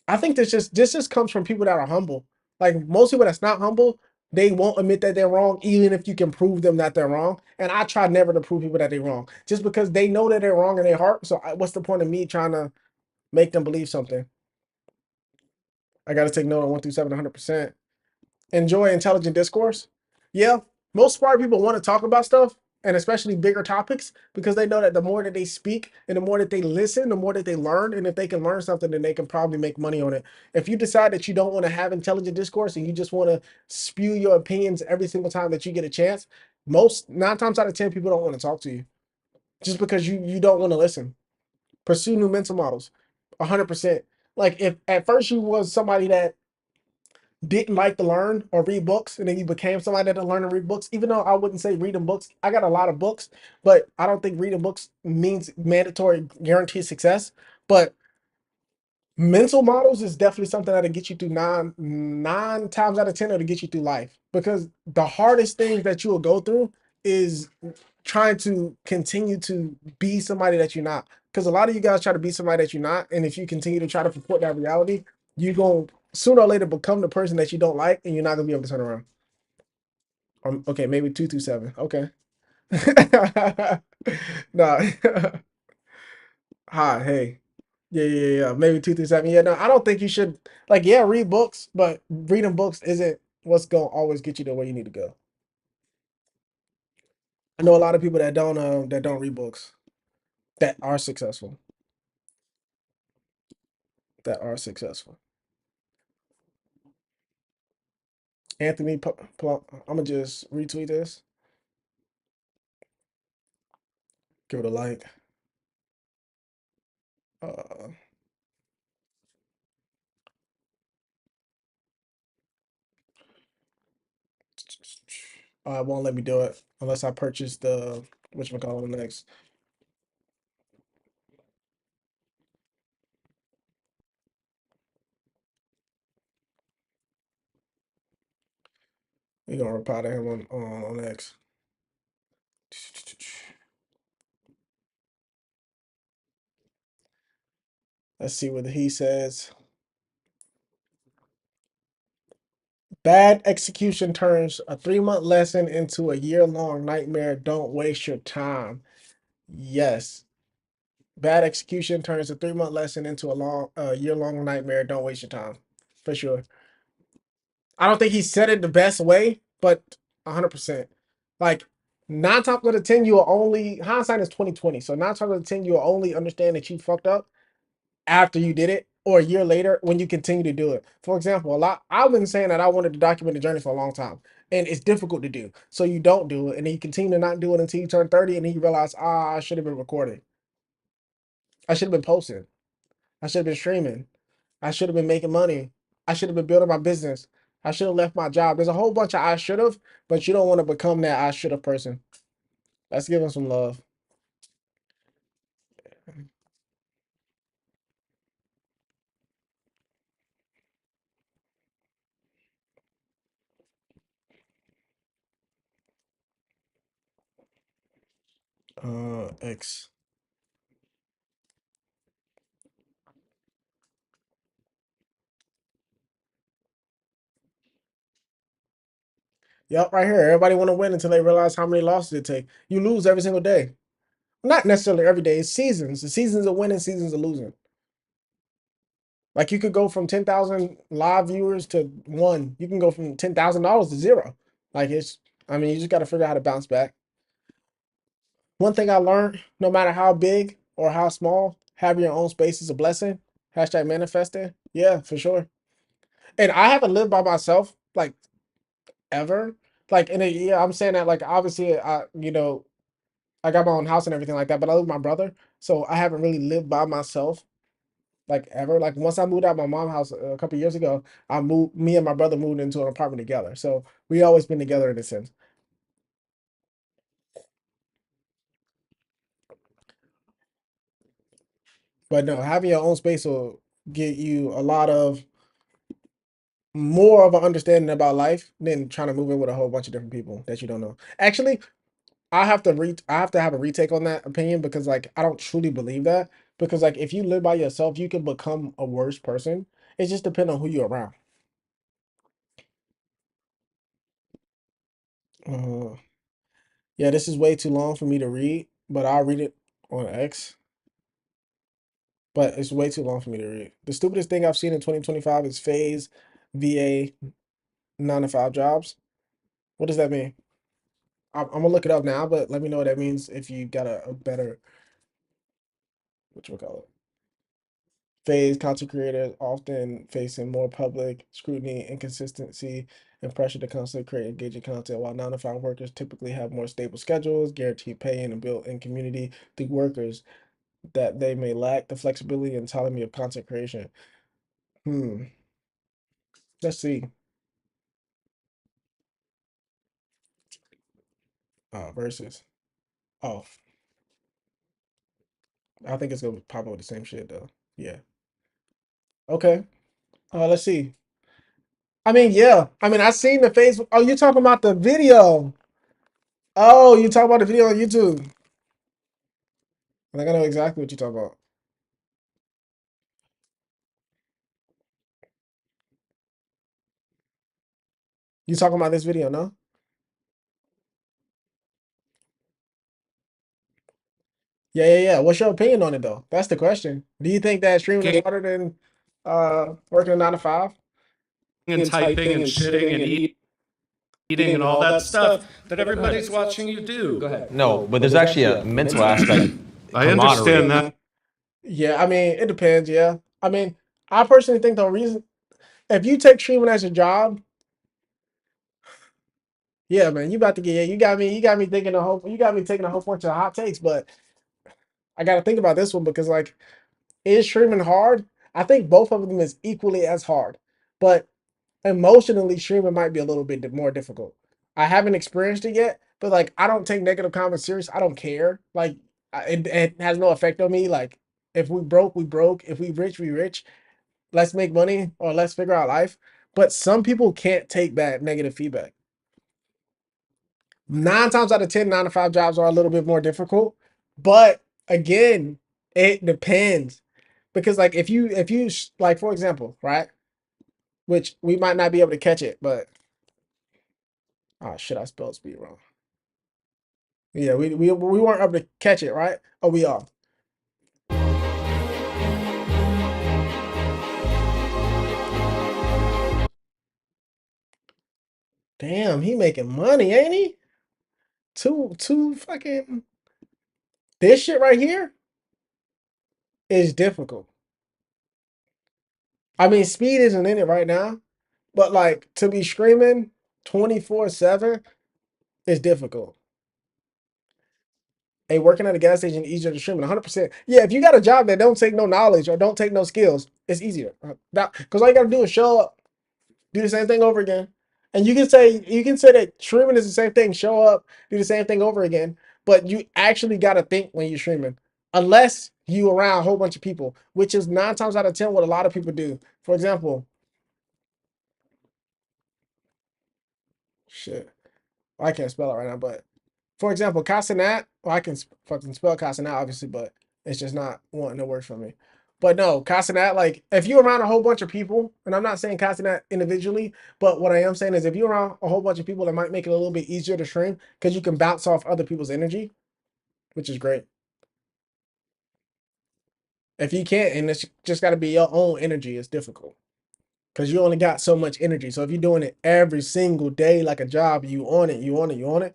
I think this just comes from people that are humble. Like most people that's not humble, they won't admit that they're wrong, even if you can prove them that they're wrong. And I try never to prove people that they're wrong, just because they know that they're wrong in their heart. So what's the point of me trying to make them believe something? I got to take note on 1 through 7, 100%. Enjoy intelligent discourse. Yeah, most smart people want to talk about stuff, and especially bigger topics, because they know that the more that they speak and the more that they listen, the more that they learn. And if they can learn something, then they can probably make money on it. If you decide that you don't want to have intelligent discourse and you just want to spew your opinions every single time that you get a chance, most 9 times out of 10 people don't want to talk to you just because you don't want to listen. Pursue new mental models. 100%. Like if at first you was somebody that didn't like to learn or read books, and then you became somebody that didn't learn and read books, even though I wouldn't say reading books. I got a lot of books, but I don't think reading books means mandatory guaranteed success. But mental models is definitely something that'll get you through nine times out of 10 it'll get you through life, because the hardest thing that you will go through is trying to continue to be somebody that you're not, because a lot of you guys try to be somebody that you're not, and if you continue to try to purport that reality, you're going to sooner or later become the person that you don't like, and you're not going to be able to turn around. Okay, maybe 2 through 7. Okay. Nah. Hi, hey. Yeah. Maybe 2 through 7. Yeah, no, I don't think you should, like, yeah, read books, but reading books isn't what's gonna always get you to where you need to go. I know a lot of people that don't read books that are successful. That are successful. Anthony I'm gonna just retweet this, give it a like. Uh, it won't let me do it unless I purchase the whatchamacallit next. We gonna reply to him on X. Let's see what he says. Bad execution turns a 3-month lesson into a year-long nightmare. Don't waste your time. Yes. Bad execution turns a 3-month lesson into a year-long nightmare. Don't waste your time. For sure. I don't think he said it the best way, but 100%. Like 9 times out of 10, you will only hindsight is 2020. So 9 times out of 10, you will only understand that you fucked up after you did it, or a year later when you continue to do it. For example, I've been saying that I wanted to document the journey for a long time, and it's difficult to do. So you don't do it, and then you continue to not do it until you turn 30, and then you realize, I should have been recording. I should have been posting. I should have been streaming. I should have been making money. I should have been building my business. I should have left my job. There's a whole bunch of I should have, but you don't want to become that I should have person. Let's give him some love. X. Yep, right here. Everybody want to win until they realize how many losses it take. You lose every single day. Not necessarily every day. It's seasons. The seasons of winning, seasons of losing. Like you could go from 10,000 live viewers to one. You can go from $10,000 to zero. Like I mean, you just got to figure out how to bounce back. One thing I learned, no matter how big or how small, having your own space is a blessing. Hashtag manifesting. Yeah, for sure. And I haven't lived by myself like ever. Like in a year, I'm saying that like obviously I got my own house and everything like that, but I live with my brother. So I haven't really lived by myself like ever. Like once I moved out of my mom's house a couple years ago, me and my brother moved into an apartment together. So we always been together in a sense. But no, having your own space will get you a lot of more of an understanding about life than trying to move in with a whole bunch of different people that you don't know. Actually, I have to have a retake on that opinion because like I don't truly believe that because like if you live by yourself, you can become a worse person. It just depends on who you're around. Uh, yeah, this is way too long for me to read, but I'll read it on X. But it's way too long for me to read. The stupidest thing I've seen in 2025 is phase VA 9 to 5 jobs. What does that mean? I'm gonna look it up now, but let me know what that means if you got a better what you call it. Phase content creators often facing more public scrutiny, inconsistency, and pressure to constantly create engaging content, while 9 to 5 workers typically have more stable schedules, guaranteed pay, and a built-in community. The workers that they may lack the flexibility and autonomy of content creation. Hmm. Let's see. Versus. Oh, I think it's gonna pop up with the same shit though. Yeah. Okay. Let's see. I mean, yeah. I mean, I seen the Facebook. Oh, you're talking about the video. Oh, you talking about the video on YouTube. I think I know exactly what you're talking about. You talking about this video, no? Yeah, yeah, yeah. What's your opinion on it though? That's the question. Do you think that streaming is harder than working a 9 to 5? And typing and shitting and eating and all that stuff that everybody's watching you do. Go ahead. No, but there's actually a mental aspect. I understand that. Yeah, I mean, it depends, yeah. I mean, I personally think the reason if you take streaming as a job, yeah, man, you about to get yeah, you got me thinking you got me taking a whole bunch of hot takes, but I gotta think about this one because like is streaming hard? I think both of them is equally as hard, but emotionally streaming might be a little bit more difficult. I haven't experienced it yet, but like I don't take negative comments serious. I don't care. Like it has no effect on me. Like if we broke, we broke. If we rich. Let's make money or let's figure out life. But some people can't take that negative feedback. 9 times out of 10, 9 to 5 jobs are a little bit more difficult. But again, it depends because like if you like for example, right? Which we might not be able to catch it, but oh shit, I spelled speed wrong. Yeah, we weren't able to catch it, right? Oh, we are. Damn, he making money, ain't he? Two fucking this shit right here is difficult. I mean, speed isn't in it right now, but like to be screaming 24/7 is difficult. Hey, working at a gas station easier to stream 100%. Yeah, if you got a job that don't take no knowledge or don't take no skills, it's easier. Because all you gotta do is show up, do the same thing over again. And you can say that streaming is the same thing, show up, do the same thing over again, but you actually gotta think when you're streaming. Unless you around a whole bunch of people, which is 9 times out of 10 what a lot of people do. For example, shit. I can't spell it right now, but for example, Casanat, well, I can fucking spell Casanat, obviously, but it's just not wanting to work for me. But no, Casanat, like if you're around a whole bunch of people, and I'm not saying Casanat individually, but what I am saying is if you're around a whole bunch of people, that might make it a little bit easier to stream because you can bounce off other people's energy, which is great. If you can't, and it's just got to be your own energy, it's difficult because you only got so much energy. So if you're doing it every single day like a job, you on it, you on it, you on it,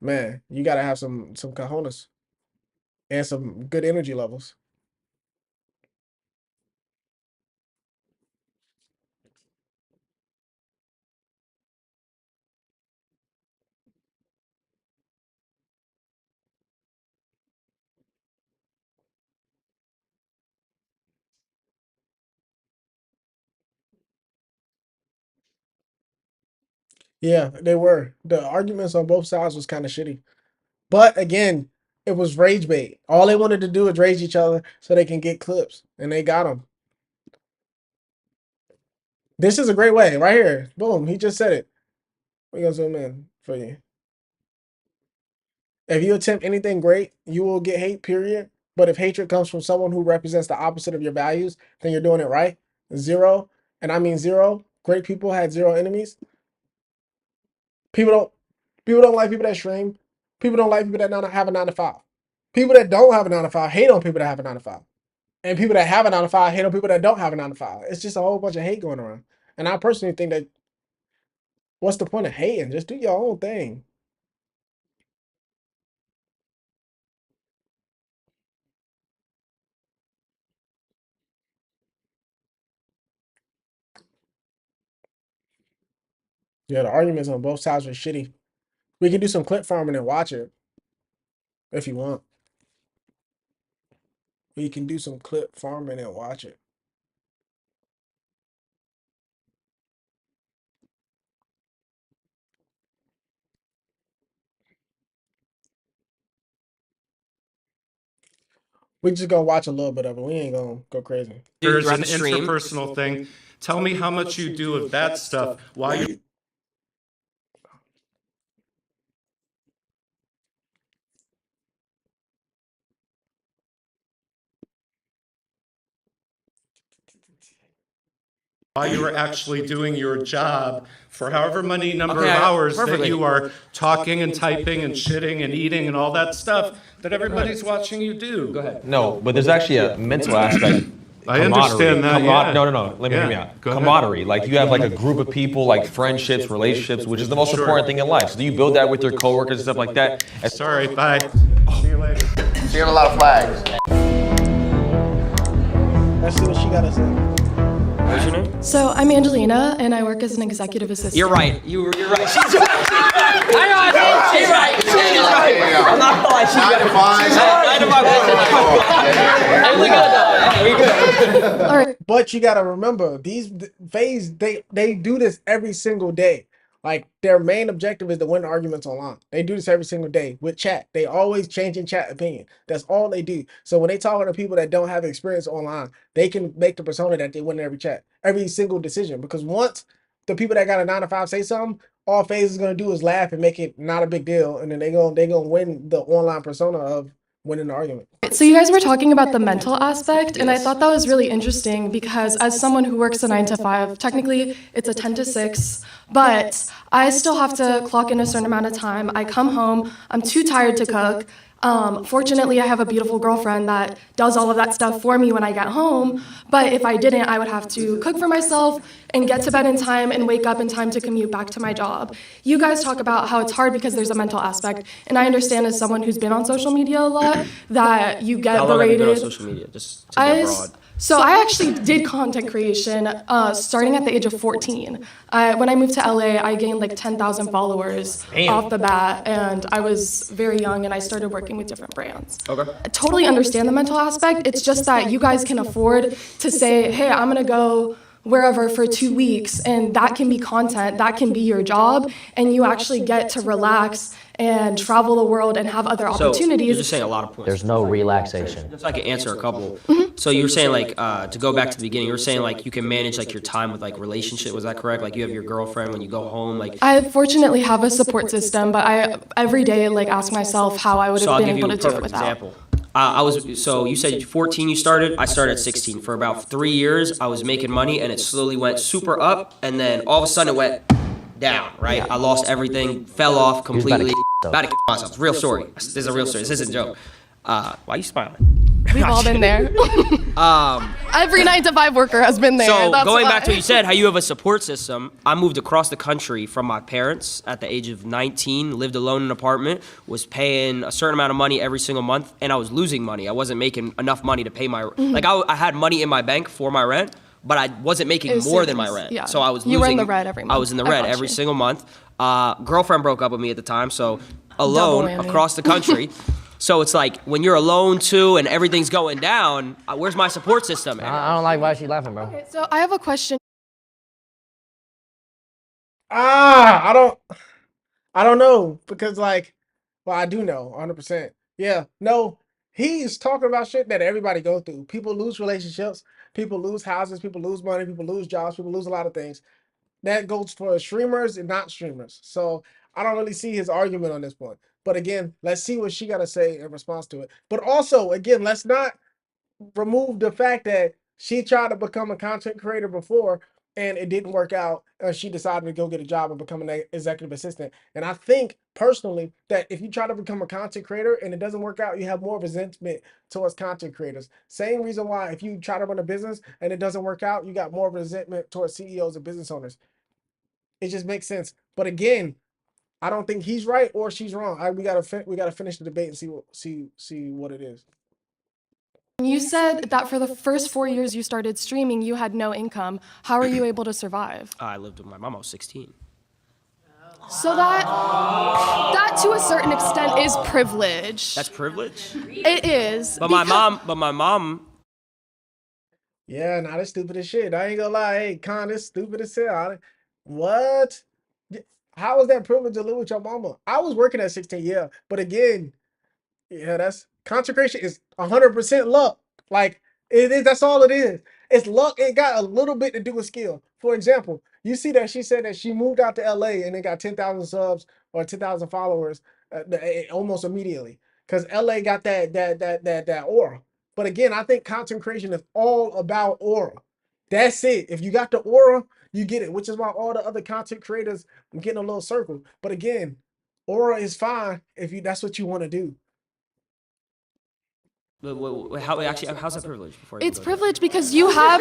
man, you got to have some cojones and some good energy levels. Yeah, they were. The arguments on both sides was kind of shitty. But again, it was rage bait. All they wanted to do is rage each other so they can get clips, and they got them. This is a great way right here. Boom, he just said it. We're gonna zoom in for you. If you attempt anything great, you will get hate, period. But if hatred comes from someone who represents the opposite of your values, then you're doing it right. Zero, and I mean zero. Great people had zero enemies. People don't like people that stream. People don't like people that not have a 9 to 5. People that don't have a 9 to 5 hate on people that have a 9 to 5. And people that have a 9 to 5 hate on people that don't have a 9 to 5. It's just a whole bunch of hate going around. And I personally think that what's the point of hating? Just do your own thing. Yeah, the arguments on both sides were shitty. We can do some clip farming and watch it if you want. We can do some clip farming and watch it. We just gonna watch a little bit of it. We ain't gonna go crazy. There's an interpersonal thing. Tell me how much you do of that stuff. Why you were actually doing your job for however many number of hours that you are talking and typing and shitting and eating and all that stuff that everybody's watching you do. Go ahead. No, but there's actually a mental aspect. I understand that. Yeah. No. Let me hear me out. Camaraderie. Like you have like a group of people, like friendships, relationships, which is the most important thing in life. So do you build that with your coworkers and stuff like that? Sorry, bye. See you later. So you have a lot of flags. Let's see what she gotta say. What's your name? So I'm Angelina, and I work as an executive assistant. You're right. You're right. She's right. I know. She's right. She's right. I'm not gonna lie. She's right. 9 to 5. All right. But you gotta remember, these phase they do this every single day. Like their main objective is to win arguments online. They do this every single day with chat. They always changing chat opinion. That's all they do. So when they talking to people that don't have experience online, they can make the persona that they win in every chat, every single decision. Because once the people that got a 9 to 5 say something, all FaZe is gonna do is laugh and make it not a big deal, and then they gonna win the online persona of winning the argument. So you guys were talking about the mental aspect, and I thought that was really interesting because as someone who works a 9 to 5, technically it's a 10 to 6, but I still have to clock in a certain amount of time. I come home, I'm too tired to cook. Fortunately, I have a beautiful girlfriend that does all of that stuff for me when I get home. But if I didn't, I would have to cook for myself and get to bed in time and wake up in time to commute back to my job. You guys talk about how it's hard because there's a mental aspect. And I understand as someone who's been on social media a lot that you get How long have you been on berated. social media? Just to get broad. So I actually did content creation starting at the age of 14. When I moved to LA, I gained like 10,000 followers off the bat, and I was very young, and I started working with different brands. Okay. I totally understand the mental aspect. It's just that you guys can afford to say, hey, I'm gonna go wherever for 2 weeks, and that can be content, that can be your job, and you actually get to relax and travel the world and have other So opportunities. you're just saying a lot of points. There's no relaxation. Just so I can answer a couple. So you were saying like to go back to the beginning, you were saying like you can manage like your time with like relationship. Was that correct? Like you have your girlfriend when you go home. Like I fortunately have a support system, but I every day like ask myself how I would so have I'll been give you able a to do it perfect without. example. So you said 14 you started. I started at 16. For about 3 years, I was making money, and it slowly went super up, and then all of a sudden it went down. Right? I lost everything, fell off He was about to completely. yourself. About to myself. Real story. This is a real story. This isn't a joke. Why are you smiling? We've all been there. Every 9-to-5 worker has been there. So That's going why. back to what you said, how you have a support system. I moved across the country from my parents at the age of 19, lived alone in an apartment, was paying a certain amount of money every single month, and I was losing money. I wasn't making enough money to pay my, like I had money in my bank for my rent, but I wasn't making It was more than my serious. rent. Yeah. So I was You were in losing- the red every I month. was in the I red got every you. single month. Girlfriend broke up with me at the time, so alone whammy. across the country. So it's like when you're alone too and everything's going down, where's my support system? I don't like why she laughing, bro. Okay, so I have a question. I don't know because like, well, I do know 100%. Yeah, no, he's talking about shit that everybody go through. People lose relationships, people lose houses, people lose money, people lose jobs, people lose a lot of things. That goes for streamers and not streamers. So I don't really see his argument on this point. But again, let's see what she got to say in response to it. But also, again, let's not remove the fact that she tried to become a content creator before and it didn't work out. She decided to go get a job and become an executive assistant. And I think personally that if you try to become a content creator and it doesn't work out, you have more resentment towards content creators. Same reason why if you try to run a business and it doesn't work out, you got more resentment towards CEOs and business owners. It just makes sense. But again, I don't think he's right or she's wrong. We gotta finish the debate and see what it is. You said that for the first 4 years you started streaming, you had no income. How are you able to survive? I lived with my mom. I was 16. So that to a certain extent is privilege. That's privilege. It is. But my mom. Yeah, nah, that's stupid as shit. I ain't gonna lie. Hey, Con, this stupid as hell. What? How was that privilege to live with your mama? I was working at 16, yeah. But again, yeah, that's consecration is 100% luck. Like it is, that's all it is. It's luck. It got a little bit to do with skill. For example, you see that she said that she moved out to LA and then got 10,000 subs or 10,000 followers almost immediately because LA got that aura. But again, I think content creation is all about aura. That's it. If you got the aura, you get it, which is why all the other content creators get in a little circle. But again, aura is fine if that's what you want to do. How's that privilege? Before you It's go there? privilege because you have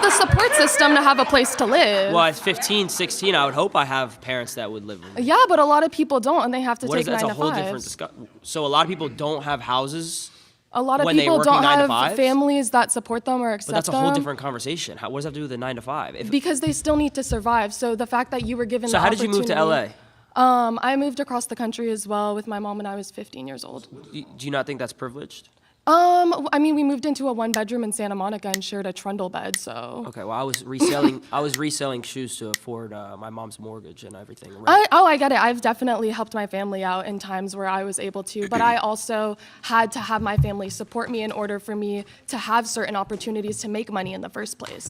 the support system to have a place to live. Well, at 15, 16, I would hope I have parents that would live with me. Yeah, but a lot of people don't, and they have to What is take that's 9 a to whole 5s. different discussion. So a lot of people don't have houses, A lot of when they people working don't 9 to have 5s? families that support them or accept but that's a them whole different conversation. What does that have to do with the 9 to 5? because they still need to survive. So the fact that you were given So the how did you move to LA? opportunity- I moved across the country as well with my mom when I was 15 years old. Do you not think that's privileged? I mean, we moved into a 1-bedroom in Santa Monica and shared a trundle bed, so. Okay, well, I was reselling shoes to afford my mom's mortgage and everything. I get it. I've definitely helped my family out in times where I was able to, but I also had to have my family support me in order for me to have certain opportunities to make money in the first place.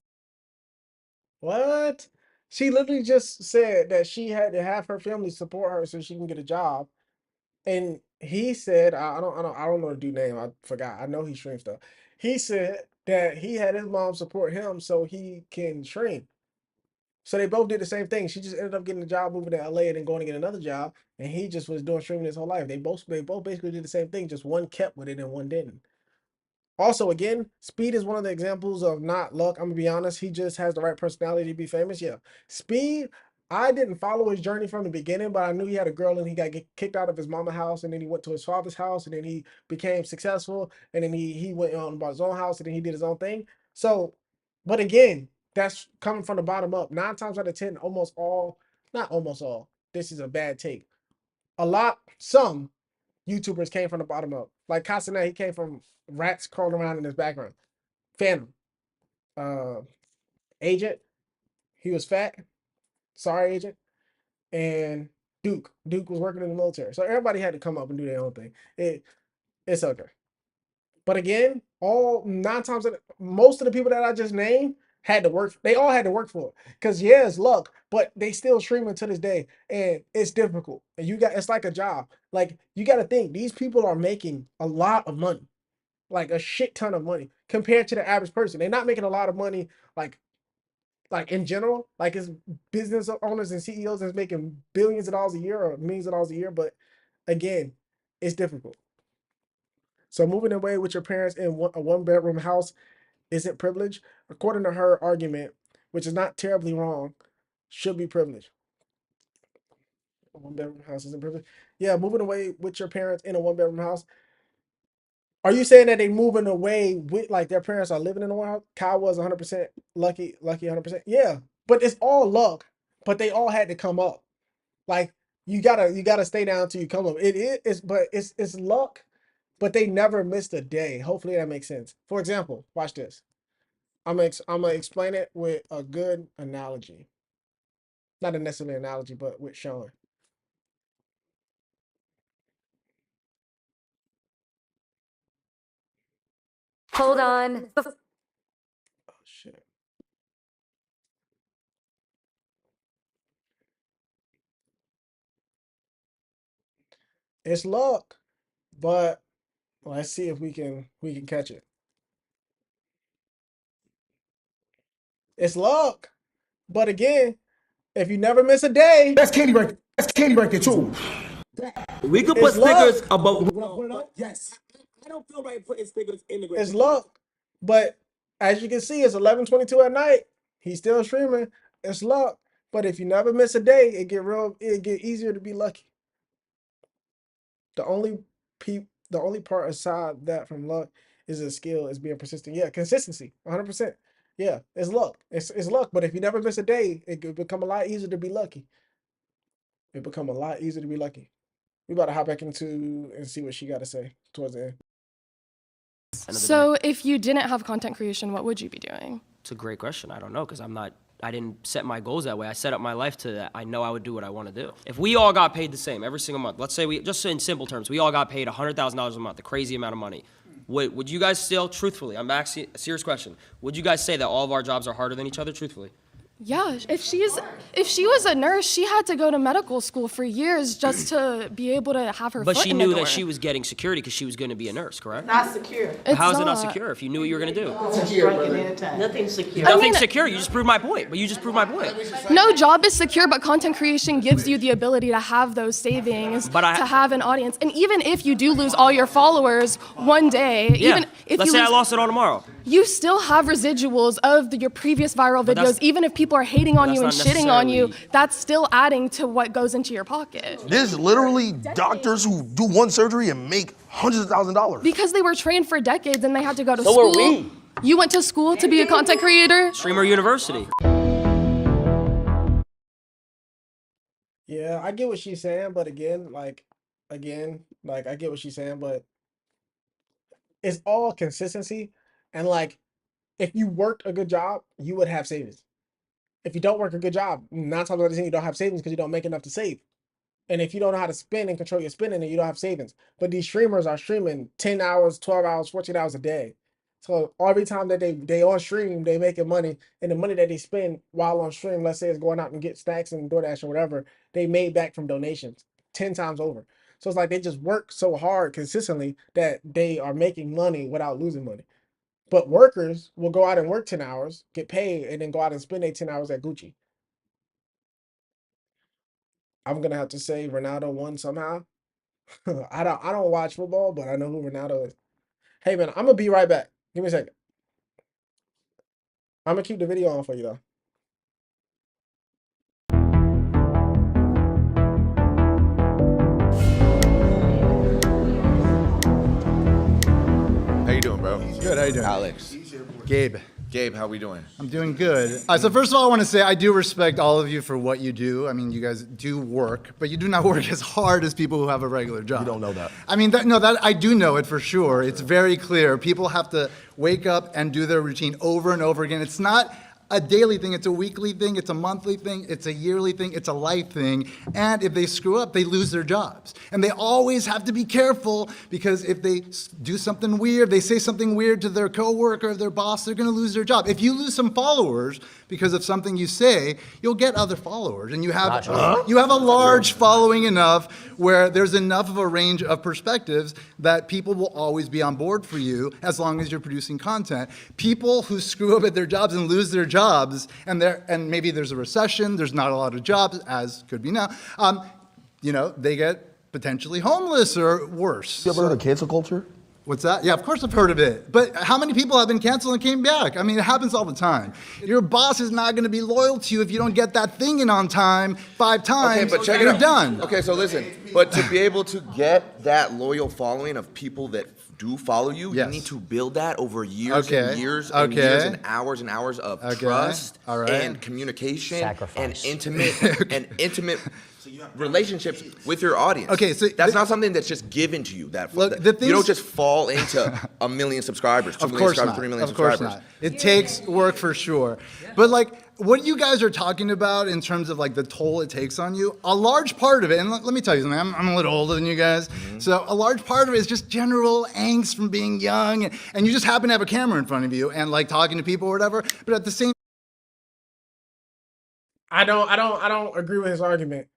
What? She literally just said that she had to have her family support her so she can get a job. And he said, I don't know the dude name. I forgot. I know he streams stuff. He said that he had his mom support him so he can stream. So they both did the same thing. She just ended up getting a job moving to LA and then going to get another job. And he just was doing streaming his whole life. They both basically did the same thing. Just one kept with it and one didn't. Also, again, Speed is one of the examples of not luck. I'm gonna be honest. He just has the right personality to be famous. Yeah, Speed. I didn't follow his journey from the beginning, but I knew he had a girl and he got kicked out of his mama's house, and then he went to his father's house, and then he became successful, and then he went on and bought his own house, and then he did his own thing. So, but again, that's coming from the bottom up. 9 times out of 10, almost all, not almost all, this is a bad take. Some YouTubers came from the bottom up. Like Castanet, he came from rats crawling around in his background. Phantom, uh, Agent, he was fat. Sorry, Agent. And Duke was working in the military. So everybody had to come up and do their own thing. It's okay. But again, all 9 times, most of the people that I just named had to work. They all had to work for it. Because yeah, it's luck, but they still streaming to this day, and it's difficult. And it's like a job. Like you got to think these people are making a lot of money, like a shit ton of money compared to the average person. They're not making a lot of money, like in general, like it's business owners and CEOs that's making billions of dollars a year or millions of dollars a year. But again, it's difficult. So moving away with your parents in a 1-bedroom house isn't privilege, according to her argument, which is not terribly wrong, should be privilege. A 1-bedroom house isn't privilege. Yeah, moving away with your parents in a 1-bedroom house. Are you saying that they moving away with like their parents are living in the one house? Kyle was 100% lucky 100%. Yeah, but it's all luck. But they all had to come up. Like you gotta stay down till you come up. It is, but it's luck. But they never missed a day. Hopefully that makes sense. For example, watch this. I'm gonna explain it with a good analogy. Not a necessarily analogy, but with Sean. Hold on. Oh shit. It's luck, but let's see if we can catch it. It's luck, but again, if you never miss a day, That's candy right. That's candy right there too. We could put it's stickers luck. above. Yes. I don't feel right putting stickers in the It's luck, but as you can see, it's 11:22 at night. He's still streaming. It's luck, but if you never miss a day, it get easier to be lucky. The only part aside that from luck is a skill, is being persistent. Yeah, consistency, 100%. Yeah, it's luck. It's luck, but if you never miss a day, it could become a lot easier to be lucky. It become a lot easier to be lucky. We about to hop back into and see what she got to say towards the end. So if you didn't have content creation, what would you be doing? It's a great question. I don't know because I didn't set my goals that way. I set up my life to that. I know I would do what I want to do. If we all got paid the same every single month, let's say just in simple terms, we all got paid $100,000 a month, a crazy amount of money. Would you guys still, truthfully, I'm asking a serious question, would you guys say that all of our jobs are harder than each other, truthfully? Yeah, if she was a nurse, she had to go to medical school for years just to be able to have her But foot she in the knew door. that she was getting security because she was going to be a nurse, correct? Not secure. How is it not secure if you knew what you were going to do? Nothing secure. Nothing's secure. You just proved my point. But you just proved my point. No job is secure, but content creation gives you the ability to have those savings, But to have an audience. And even if you do lose all your followers one day, Yeah. even if Let's you say I lose, lost it all tomorrow. you still have residuals of your previous viral But that's- videos. Even if people are hating on that's you and not shitting on you, necessarily- that's still adding to what goes into your pocket. There's literally doctors who do one surgery and make hundreds of $1,000s. Because they were trained for decades and they had to go to So school. were we. You went to school to be a content creator? Streamer University. Yeah, I get what she's saying, but again, I get what she's saying, but it's all consistency. And like, if you worked a good job, you would have savings. If you don't work a good job, 9 times out of 10, you don't have savings because you don't make enough to save. And if you don't know how to spend and control your spending, then you don't have savings. But these streamers are streaming 10 hours, 12 hours, 14 hours a day. So every time that they on stream, they making money, and the money that they spend while on stream, let's say it's going out and get snacks and DoorDash or whatever, they made back from donations 10 times over. So it's like they just work so hard consistently that they are making money without losing money. But workers will go out and work 10 hours, get paid, and then go out and spend their 10 hours at Gucci. I'm gonna have to say Ronaldo won somehow. I don't watch football, but I know who Ronaldo is. Hey man, I'm gonna be right back. Give me a second. I'm gonna keep the video on for you though. bro? Good, how you doing? Alex. Gabe. Gabe, how we doing? I'm doing good. So first of all, I want to say I do respect all of you for what you do. I mean, you guys do work, but you do not work as hard as people who have a regular job. You don't know that. I mean, that I do know it for sure. It's very clear. People have to wake up and do their routine over and over again. It's not a daily thing, it's a weekly thing, it's a monthly thing, it's a yearly thing, it's a life thing. And if they screw up, they lose their jobs. And they always have to be careful because if they do something weird, they say something weird to their coworker or their boss, they're gonna lose their job. If you lose some followers because of something you say, you'll get other followers. And you have a large following enough where there's enough of a range of perspectives that people will always be on board for you as long as you're producing content. People who screw up at their jobs and lose their jobs, and maybe there's a recession, there's not a lot of jobs, as could be now, they get potentially homeless or worse. You ever heard of cancel culture? What's that? Yeah, of course I've heard of it. But how many people have been canceled and came back? I mean, it happens all the time. Your boss is not going to be loyal to you if you don't get that thing in on time 5 times. Okay, but check it you're out. done. Okay, so listen, but to be able to get that loyal following of people that do follow you, Yes. you need to build that over years Okay. and years Okay. and years and hours of trust All right. and communication Sacrifice. and intimate relationships with your audience. Okay, so that's not something that's just given to you. Look, the you things- don't just fall into 1 million subscribers, 2 Of million course subscribers, not. 3 million Of course subscribers. not. It takes work for sure. But like what you guys are talking about in terms of like the toll it takes on you, a large part of it, and let me tell you something, I'm a little older than you guys, so a large part of it is just general angst from being young, and you just happen to have a camera in front of you and like talking to people or whatever, but at the same I don't agree with his argument.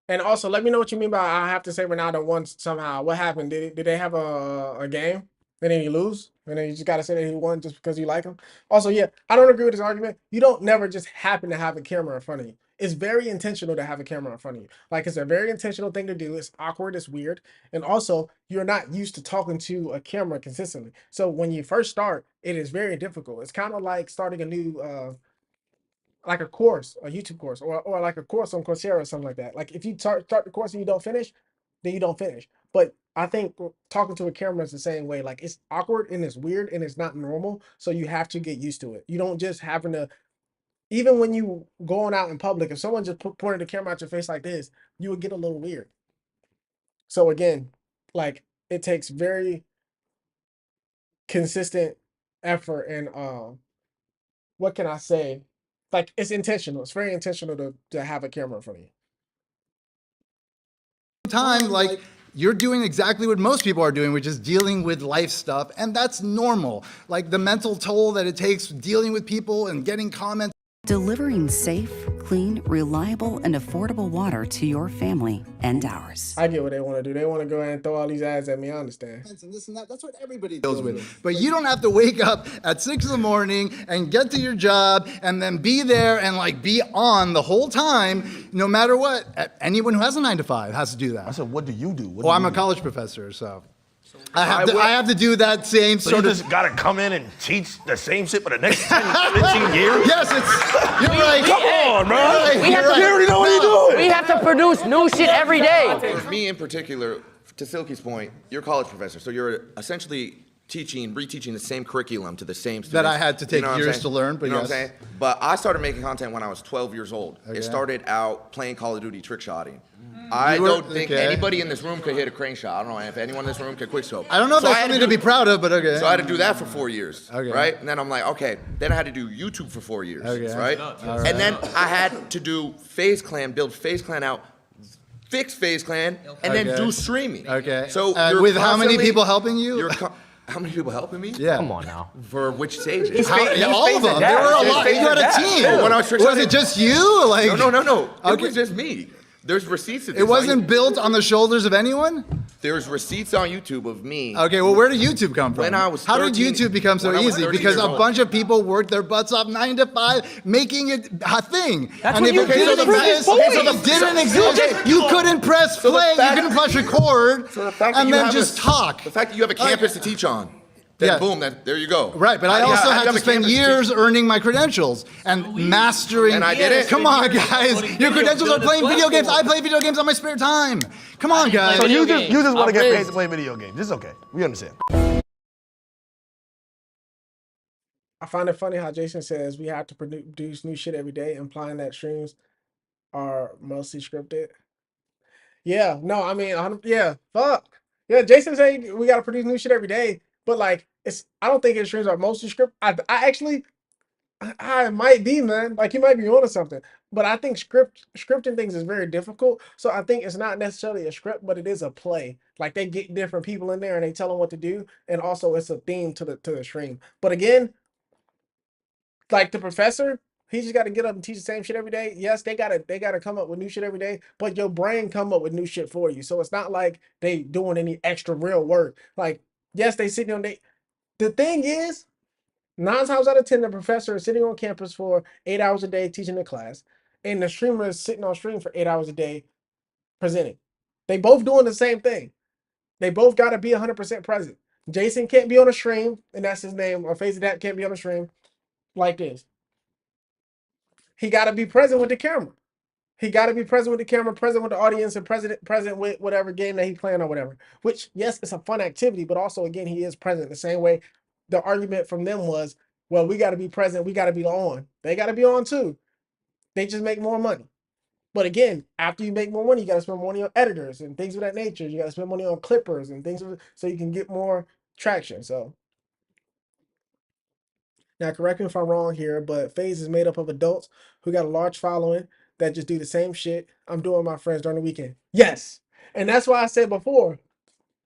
And also, let me know what you mean by I have to say Ronaldo won somehow. What happened? Did they have a game and then he lose? And then you just gotta say that he won just because you like him? Also, yeah, I don't agree with his argument. You don't never just happen to have a camera in front of you. It's very intentional to have a camera in front of you. Like, it's a very intentional thing to do. It's awkward, it's weird. And also, you're not used to talking to a camera consistently. So when you first start, it is very difficult. It's kind of like starting a new like a course, a YouTube course, or like a course on Coursera or something like that. Like if you start the course and you don't finish, then you don't finish. But I think talking to a camera is the same way. Like it's awkward and it's weird and it's not normal. So you have to get used to it. You don't just having to, even when you going out in public, if someone just pointed the camera at your face like this, you would get a little weird. So again, like it takes very consistent effort and what can I say? Like it's intentional. It's very intentional to have a camera in front of you. time, like you're doing exactly what most people are doing, which is dealing with life stuff, and that's normal. Like the mental toll that it takes dealing with people and getting comments. Delivering safe, clean, reliable, and affordable water to your family and ours. I get what they want to do. They want to go ahead and throw all these ads at me. I understand. And this and that, that's what everybody deals with. But you don't have to wake up at 6 a.m. and get to your job and then be there and like be on the whole time, no matter what. Anyone who has a 9 to 5 has to do that. I said, what do you do? What Well, do I'm you a do? college professor, so I have to do that same So sort you of. just gotta come in and teach the same shit for the next 10, 15 years? Yes, you're right. Come on, bro. We have to, You already know what you're doing. we have to produce new shit every day. For me in particular, to Silky's point, you're a college professor, so you're essentially reteaching the same curriculum to the same students. That I had to take You know what I'm years saying? to learn, but you know yes. what I'm saying? But I started making content when I was 12 years old. Okay. It started out playing Call of Duty trick shotting. I You were- don't think okay. anybody in this room could hit a crane shot. I don't know if anyone in this room could quick scope. I don't know if So that's I had something to be proud of, but okay. So I had to do that for 4 years, Okay. right? And then I'm like, okay. Then I had to do YouTube for 4 years, Okay. right? All right. And then I had to do FaZe Clan, build FaZe Clan out, fix FaZe Clan, and then Okay. do streaming. Okay. So And you're with how many constantly- people helping you? How many people helping me? Yeah. Come on now. For which stages? Yeah, all of them. There were a lot. You had a team. Yeah, when I was trick Was shotting- it just you? Like No. It Okay. was just me. There's receipts of this. It wasn't built on the shoulders of anyone? There's receipts on YouTube of me. Okay, well, where did YouTube come from? When I was How did 13 YouTube become so when I was easy? 13 Because years a old. bunch of people worked their butts off 9 to 5, making it a thing. That's and what if you it did didn't to prove exist, your if point. it didn't So- exist, you couldn't press So the play, you fact- couldn't press record, So the fact that and you then have just talk. The fact that you have a campus to teach on. Then Yeah. boom, there you go. Right, but I Yeah, also you had have to a spend campus to years teach. earning my credentials and mastering. And I did it. Come on, guys. Your credentials are playing video games. I play video games on my spare time. Come on, guys. So you Video just want to games. get paid to play video games. It's okay. We understand. I find it funny how Jason says we have to produce new shit every day, implying that streams are mostly scripted. Yeah, no, I mean, yeah, fuck. Yeah, Jason saying we got to produce new shit every day, but like, I don't think his streams are mostly scripted. I actually, I might be, man. Like, he might be onto something. But I think scripting things is very difficult. So I think it's not necessarily a script, but it is a play. Like, they get different people in there and they tell them what to do, and also it's a theme to the stream. But again, like the professor, he just got to get up and teach the same shit every day. Yes, they gotta come up with new shit every day, but your brain come up with new shit for you. So it's not like they doing any extra real work. Like, yes, they sitting on the thing is, 9 times out of 10, the professor is sitting on campus for 8 hours a day teaching the class, and the streamer is sitting on stream for 8 hours a day presenting. They both doing the same thing. They both got to be 100% present. Jason can't be on a stream, and that's his name, or Phase Adapt can't be on a stream like this. He got to be present with the camera. He got to be present with the camera, present with the audience, and present with whatever game that he's playing or whatever. Which, yes, it's a fun activity, but also, again, he is present the same way. The argument from them was, well, we got to be present. We got to be on. They got to be on too. They just make more money. But again, after you make more money, you got to spend money on editors and things of that nature. You got to spend money on clippers and things so you can get more traction. So now, correct me if I'm wrong here, but FaZe is made up of adults who got a large following that just do the same shit I'm doing with my friends during the weekend. Yes. And that's why I said before,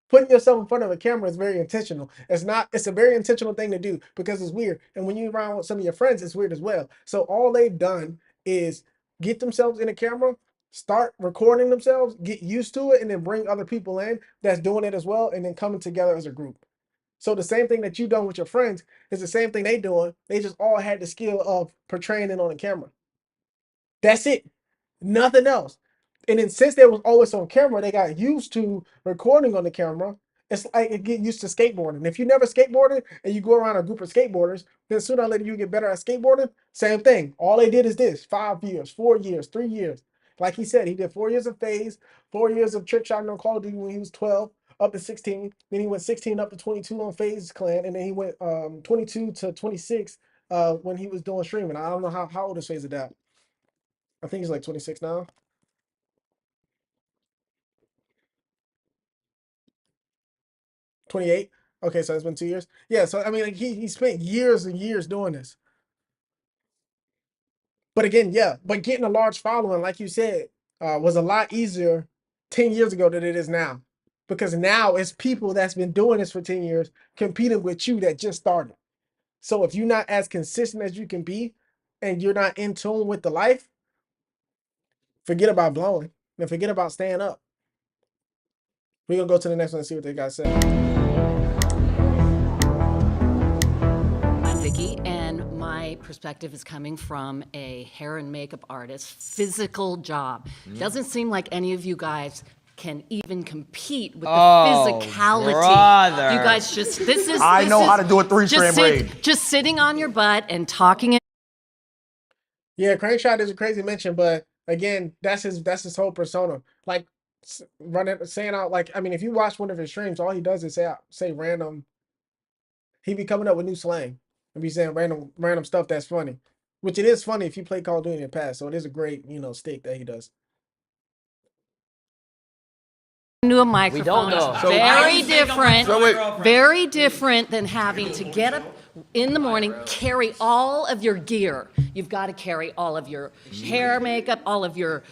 putting yourself in front of a camera is very intentional. It's a very intentional thing to do because it's weird. And when you're around with some of your friends, it's weird as well. So all they've done is get themselves in a camera, start recording themselves, get used to it, and then bring other people in that's doing it as well, and then coming together as a group. So the same thing that you done with your friends is the same thing they doing. They just all had the skill of portraying it on the camera. That's it. Nothing else. And then since they was always on camera, they got used to recording on the camera. It's like it get used to skateboarding. If you never skateboarded and you go around a group of skateboarders, then sooner or later you get better at skateboarding. Same thing. All they did is this: 5 years, 4 years, 3 years. Like he said, he did 4 years of FaZe, 4 years of trick shotting on Call of Duty when he was 12, up to 16. Then he went 16 up to 22 on FaZe Clan, and then he went 22 to 26 when he was doing streaming. I don't know how old is FaZe Adapt. I think he's like 26 now. 28. Okay, so it's been 2 years. Yeah, so I mean, like he spent years and years doing this. But again, yeah, but getting a large following, like you said, was a lot easier 10 years ago than it is now. Because now it's people that's been doing this for 10 years competing with you that just started. So if you're not as consistent as you can be and you're not in tune with the life, forget about blowing and forget about staying up. We're going to go to the next one and see what they got to say. I'm Vicky, and my perspective is coming from a hair and makeup artist, physical job. Doesn't seem like any of you guys can even compete with the physicality. brother. You guys just, I know how to do a 3-strand braid. Just sitting on your butt and talking. Yeah, Crankshot is a crazy mention, but again, that's his whole persona. Like saying out, like, I mean, if you watch one of his streams, all he does is say random. He be coming up with new slang and be saying random stuff that's funny, which it is funny if you play Call of Duty in the past. So it is a great, stick that he does. Into a microphone. know. It's very different. Very different than having to get up in the morning, carry all of your gear. You've got to carry all of your hair, makeup, all of your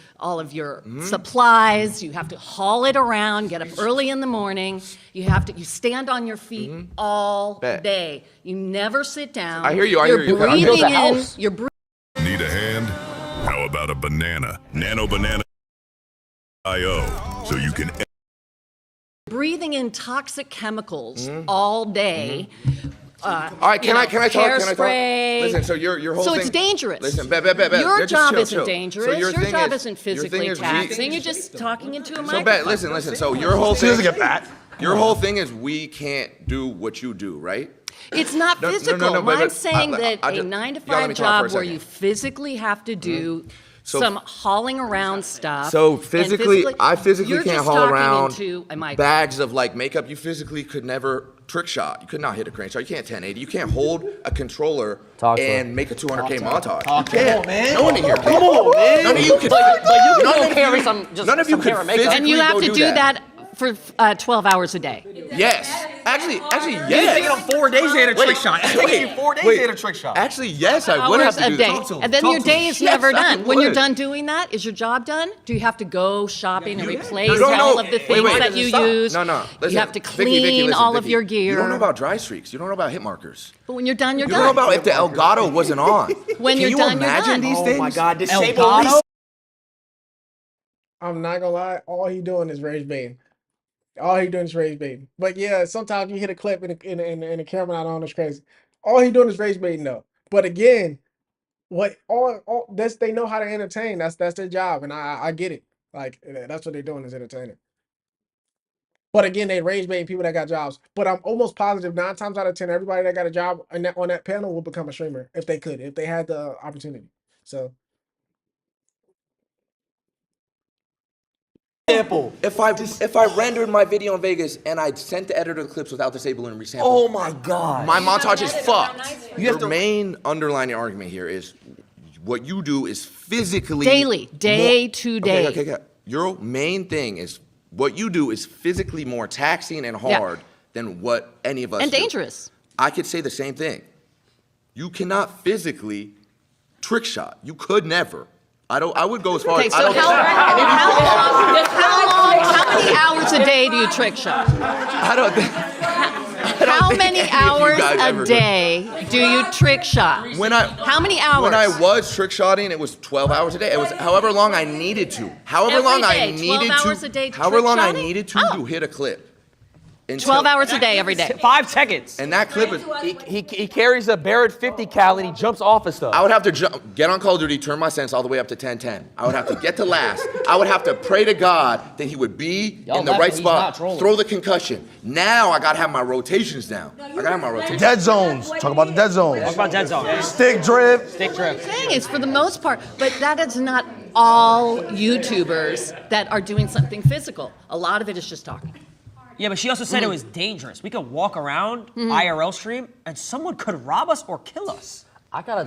supplies. You have to haul it around. Get up early in the morning. You stand on your feet all day. You never sit down. I hear you. You're breathing in. You're breathing. Need a hand? How about a banana? Nano Banana IO, so you can breathing in toxic chemicals all day. All right, can I talk? Hairspray. Listen, so your whole thing. So it's dangerous. Listen, your job chill, isn't chill. dangerous. So your thing job is- isn't your thing physically is taxing. You're just talking into a So, microphone. listen. So your whole thing. doesn't get fat. Your whole thing is we can't do what you do, right? It's not No, physical. but I'm saying that I a just- 9 to y'all let 5 me talk for job a where second. you physically have to do some hauling around stuff. So and I physically you're can't just haul talking around into a mic. bags of like makeup. You physically could never trick shot. You could not hit a crane shot. You can't 1080. You can't hold a controller and make a 200K montage. You can't. No one in here can. Come on, man. None of you can. But you none can of carry you- some just none of you some could hair and makeup. physically And you have go to do that for 12 hours a day. Yes. Actually, You're yes. thinking of 4 days they had a trick shot. It's taking you 4 days they had a trick shot. Actually, yes, I would have Hours to do a day. that. And then your day is never Yes, I done. When you're would. done doing that, is your job done? Do you have to go shopping and replace No, all of the things wait, that you use? No. Listen, You have to Vicky, clean listen, all of Vicky. your gear. You don't know about dry streaks. You don't know about hit markers. But when you're done, you're You done. don't know about if the Elgato wasn't on. When Can you're you done, you're imagine done. these Oh things? my God, disable Elgato? I'm not gonna lie, all he doing is rage baiting. All he doing is rage baiting. But yeah, sometimes you hit a clip and the camera not on, it's crazy. All he doing is rage baiting though. But again, what all that's they know how to entertain. That's their job, and I get it. Like that's what they're doing is entertaining. But again, they rage baiting people that got jobs. But I'm almost positive 9 times out of 10, everybody that got a job on that panel will become a streamer if they could, if they had the opportunity. So If I rendered my video in Vegas and I sent the editor the clips without disabling and resampling, Oh my God. my montage is fucked. Your main underlining argument here is what you do is physically Daily, day to day. Okay. Your main thing is what you do is physically more taxing and hard than what any of us And do. dangerous. I could say the same thing. You cannot physically trick shot. You could never. I would go as far Okay, as so I don't how many hours a day do you trick shot? I don't think How many any of you hours guys ever a do. day do you trick shot? How many hours? When I was trick shotting, it was 12 hours a day. It was however long I needed to. However Every long I day, 12 needed hours to. a day to However trick long I shotting? needed to hit a clip. 12 hours a day, every day. 5 seconds. And that clip is. He carries a Barrett 50 cal and he jumps off of stuff. I would have to get on Call of Duty, turn my sense all the way up to 1010. I would have to get to last. I would have to pray to God that he would be Y'all in the laughing, right he's spot, not trolling. throw the concussion. Now I gotta have my rotations down. I gotta have my rotations. Dead zones. Talk about the dead zones. Talk about dead zone. Stick drift. Stick drift. Thing is, for the most part, but that is not all YouTubers that are doing something physical. A lot of it is just talking. Yeah, but she also said it was dangerous. We could walk around IRL stream and someone could rob us or kill us. I gotta.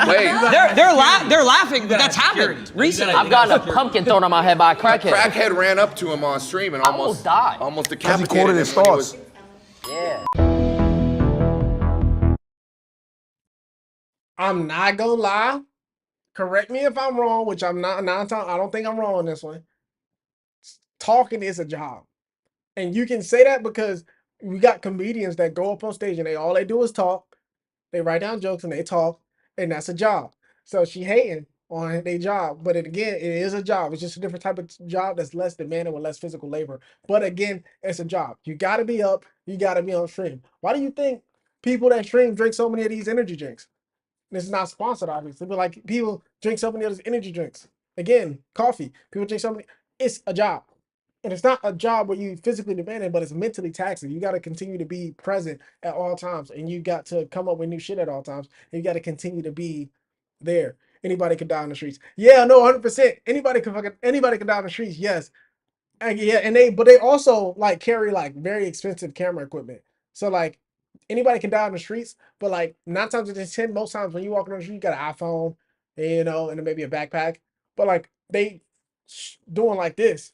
Wait. They're laughing. That's happened recently. I've gotten a pumpkin thrown on my head by a crackhead. Crackhead ran up to him on stream and almost died. Almost Because he decapitated quoted him his when he thoughts. was- Yeah. I'm not gonna lie. Correct me if I'm wrong, which I'm not. I don't think I'm wrong on this one. Talking is a job, and you can say that because we got comedians that go up on stage and all they do is talk. They write down jokes and they talk, and that's a job. So she hating on their job, but again, it is a job. It's just a different type of job that's less demanding with less physical labor. But again, it's a job. You got to be up. You got to be on stream. Why do you think people that stream drink so many of these energy drinks? This is not sponsored, obviously, but like people drink so many of those energy drinks. Again, coffee. People drink so many. It's a job. And it's not a job where you physically demand it, but it's mentally taxing. You got to continue to be present at all times, and you got to come up with new shit at all times. And you got to continue to be there. Anybody can die on the streets. Yeah, no, 100%. Anybody can die on the streets. Yes, and but they also like carry like very expensive camera equipment. So like anybody can die on the streets, but like 9 times out of 10, most times when you walk on the street, you got an iPhone, and then maybe a backpack. But like they doing like this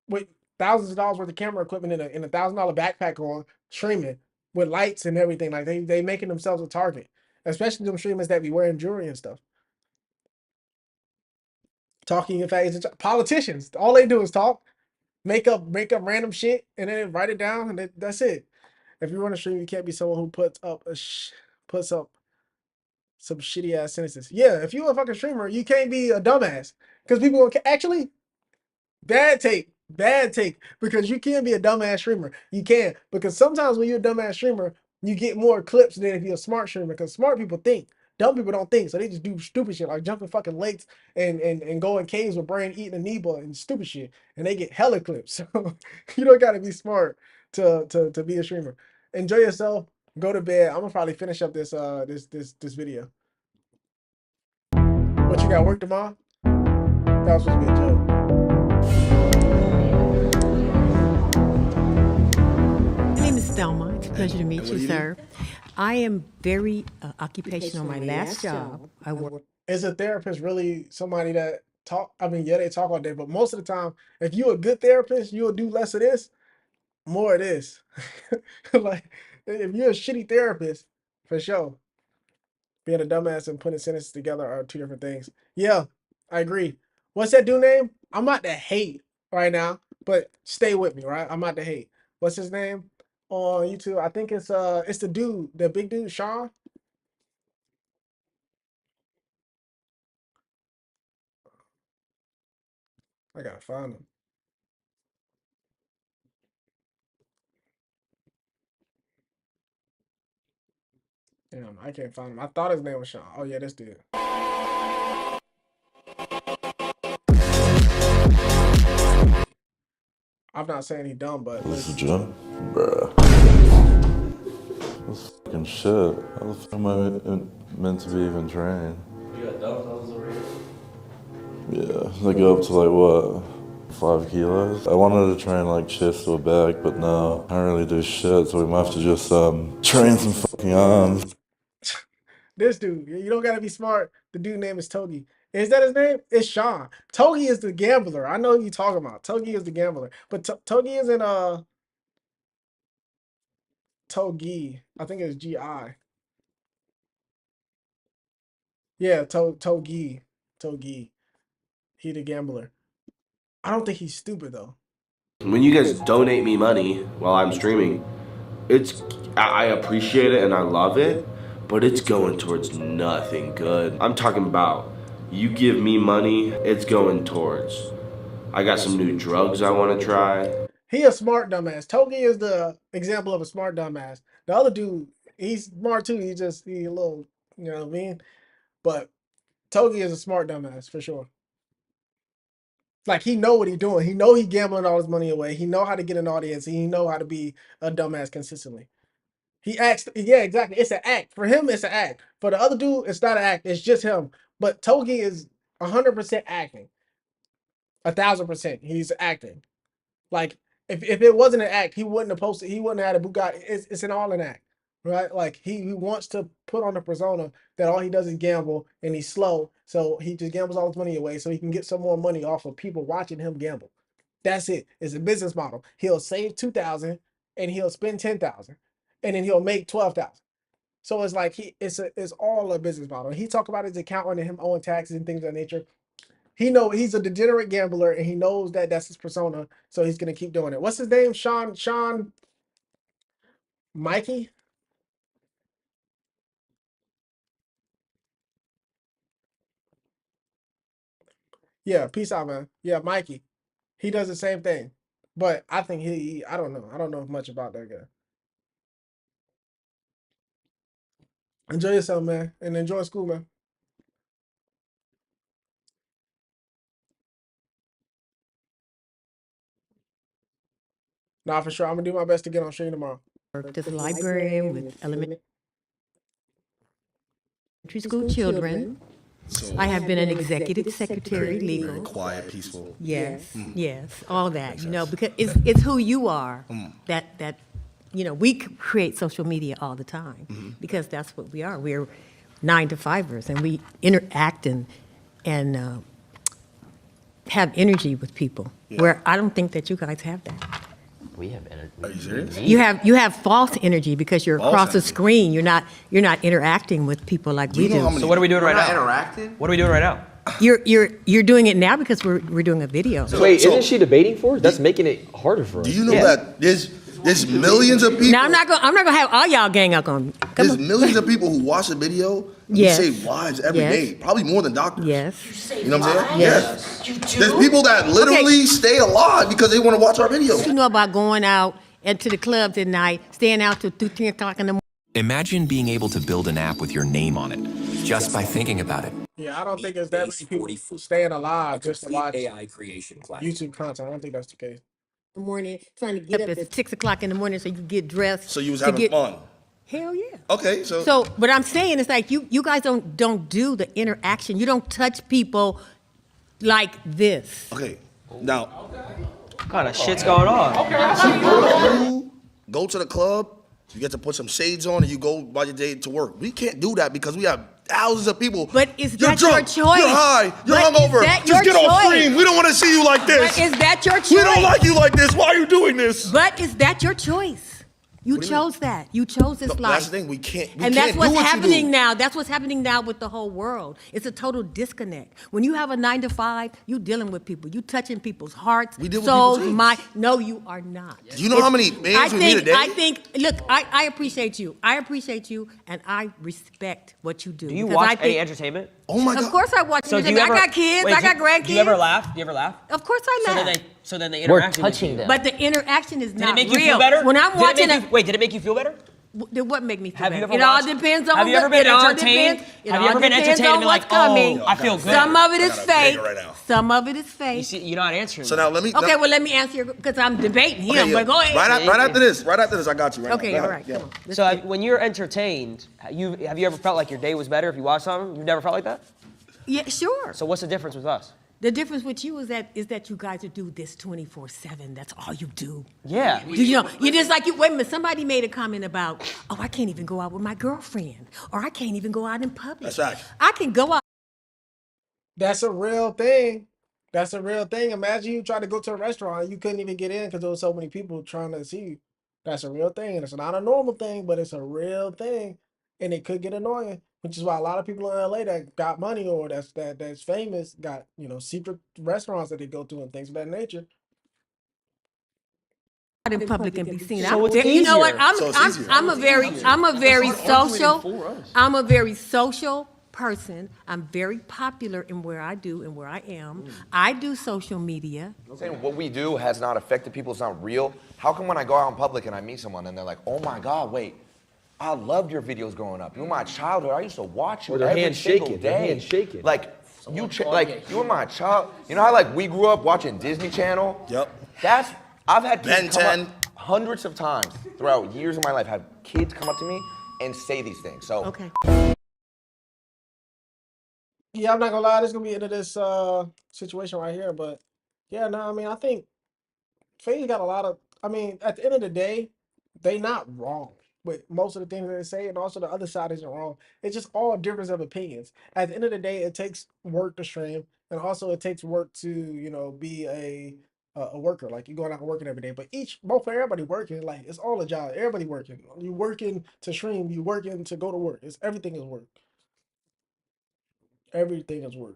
with thousands of dollars worth of camera equipment in a $1,000 backpack on streaming with lights and everything. Like they making themselves a target, especially them streamers that be wearing jewelry and stuff. Talking in fact, politicians, all they do is talk, make up random shit, and then write it down, and that's it. If you run a stream, you can't be someone who puts up some shitty ass sentences. Yeah, if you a fucking streamer, you can't be a dumbass because people will actually bad take, because you can be a dumbass streamer. You can, because sometimes when you're a dumbass streamer, you get more clips than if you're a smart streamer. Because smart people think, dumb people don't think, so they just do stupid shit like jumping fucking lakes and go in caves with brain eating amoeba and stupid shit, and they get hella clips. So you don't gotta be smart to be a streamer. Enjoy yourself. Go to bed. I'm gonna probably finish up this this video. What, you got work tomorrow? That was supposed to be a joke. My name is Thelma. It's a pleasure to meet you, sir. I am very occupational. My last job, I work. Is a therapist really somebody that talk? I mean, yeah, they talk all day, but most of the time, if you're a good therapist, you'll do less of this, more of this. Like, if you're a shitty therapist, for sure, being a dumbass and putting sentences together are two different things. Yeah, I agree. What's that dude name? I'm about to hate right now, but stay with me, right? I'm about to hate. What's his name on YouTube? I think it's the dude, the big dude, Sean. I gotta find him. Damn, I can't find him. I thought his name was Sean. Oh yeah, this dude. I'm not saying he dumb, but This is Jim? Bruh. That's fucking shit. How the fuck am I meant to be even trained? You got dumbbells over here? Yeah, they go up to like what? 5 kilos? I wanted to train like chest to a back, but no, I don't really do shit, so we might have to just train some fucking arms. This dude, you don't gotta be smart. The dude name is Togi. Is that his name? It's Sean. Togi is the gambler. I know who you talking about. Togi is the gambler. But Togi isn't Togi. I think it's G-I. Yeah, Togi. Togi. He the gambler. I don't think he's stupid though. When you guys donate me money while I'm streaming, I appreciate it and I love it, but it's going towards nothing good. I'm talking about you give me money, it's going towards. I got some new drugs I want to try. He a smart dumbass. Togi is the example of a smart dumbass. The other dude, he's smart too. He a little, you know what I mean? But Togi is a smart dumbass for sure. Like he know what he doing. He know he gambling all his money away. He know how to get an audience. And he know how to be a dumbass consistently. He acts. Yeah, exactly. It's an act for him. It's an act for the other dude. It's not an act. It's just him. But Togi is 100% acting. 1,000%. He's acting. Like if it wasn't an act, he wouldn't have posted. He wouldn't have had a Bugatti. It's an all an act, right? Like he wants to put on the persona that all he does is gamble and he's slow, so he just gambles all his money away so he can get some more money off of people watching him gamble. That's it. It's a business model. He'll save 2,000 and he'll spend 10,000, and then he'll make 12,000. So it's like it's all a business model. He talk about his accountant and him owing taxes and things of that nature. He know he's a degenerate gambler and he knows that that's his persona, so he's gonna keep doing it. What's his name? Sean Mikey? Yeah, peace out, man. Yeah, Mikey. He does the same thing. But I think I don't know. I don't know much about that guy. Enjoy yourself, man, and enjoy school, man. Nah, for sure. I'm gonna do my best to get on stream tomorrow. Worked as a librarian with elementary school children. I have been an executive secretary, legal. Very quiet, peaceful. Yes, yes, all that, you know, because it's who you are that we create social media all the time because that's what we are. We're 9-to-5ers and we interact and have energy with people, where I don't think that you guys have that. We have energy. Are you serious? You have false energy because you're across the screen. You're not interacting with people like we do. So what are we doing right now? Interacting? What are we doing right now? You're doing it now because we're doing a video. Wait, isn't she debating for us? That's making it harder for us. Do you know that there's millions of people? Now I'm not gonna have all y'all gang up on me. There's millions of people who watch the video who save lives every day, probably more than doctors. Yes. You know what I'm saying? Yes. There's people that literally stay alive because they want to watch our videos. You know about going out to the clubs at night, staying out till 2, 3 o'clock in the morning. Imagine being able to build an app with your name on it, just by thinking about it. Yeah, I don't think there's that many people staying alive just to watch AI creation class. YouTube content. I don't think that's the case. The morning, trying to get up at 6 o'clock in the morning so you can get dressed. So you was having fun. Hell yeah. Okay, so So, but I'm saying it's like you guys don't do the interaction. You don't touch people like this. okay. Now, What kind of shit's going on? you go to the club, you get to put some shades on, and you go by your day to work. We can't do that because we have thousands of people. But is You're that your drunk, choice? You're high. You're But is hungover. that Just your get off choice? screen. We don't want to see you like this. But is that your choice? We don't like you like this. Why are you doing this? But is that your choice? You What do you mean? chose that. You chose this No, life. that's the thing. We can't. We And can't that's do what's what you happening do. now. That's what's happening now with the whole world. It's a total disconnect. When you have a 9 to 5, you dealing with people. You touching people's hearts, We deal with souls, people's mind. No, you are not. Do you know how many mans we meet a day? I think. Look, I appreciate you. I appreciate you, and I respect what you do. Do you because watch I any think- entertainment? Oh my Of God. course I watch So do entertainment. you ever, I got kids. wait, I got grandkids. Do you ever laugh? Do you ever laugh? Of course I So laugh. then they We're interact with touching you. them. But the interaction is Did not it make you real. feel better? When I'm Did it watching make you, wait, did it make you feel better? Then what make me feel Have you better? ever It all watched- depends on have you ever been it all entertained? depends- it Have you all ever been depends entertained on and been what's like, coming. oh, I feel good? Some of it is I got a fake. banger right now. Some of it is You fake. see, you're not answering. So that. now let me. Okay, well let me answer your because I'm debating him. Okay, yeah. But go ahead. Right after this. Right after this, I got you. Right Okay, now. Go all ahead. right. Yeah. Come on. So when you're entertained, have you ever felt like your day was better if you watched something? You've never felt like that? Yeah, sure. So what's the difference with us? The difference with you is that you guys do this 24/7. That's all you do. Yeah. Do you know? You just like you. Wait a minute. Somebody made a comment about, oh, I can't even go out with my girlfriend, or I can't even go out in public. That's right. I can go out. That's a real thing. That's a real thing. Imagine you try to go to a restaurant and you couldn't even get in because there was so many people trying to see you. That's a real thing. And it's not a normal thing, but it's a real thing. And it could get annoying, which is why a lot of people in LA that got money or that's famous got, secret restaurants that they go to and things of that nature. Out in public and be seen. So it's You know what? easier. So it's I'm, easier. I'm a very social. for us. I'm a very social person. I'm very popular in where I do and where I am. I do social media. I'm saying what we do has not affected people. It's not real. How come when I go out in public and I meet someone and they're like, "Oh my God, wait, I loved your videos growing up. You were my childhood. I used to watch you Or their every hands single shaking, day. their hands shaking. Like you were my child. You know how like we grew up watching Disney Channel? Yep. I've had kids Ben come 10. up hundreds of times throughout years of my life. Had kids come up to me and say these things. So Okay. Yeah, I'm not gonna lie, this is gonna be into this situation right here, but yeah, no, I mean, I think Faye's got a lot of. I mean, at the end of the day, they not wrong with most of the things that they say, and also the other side isn't wrong. It's just all difference of opinions. At the end of the day, it takes work to stream, and also it takes work to be a worker. Like you're going out and working every day, but both for everybody working, like it's all a job. Everybody working. You working to stream. You working to go to work. Everything is work. Everything is work.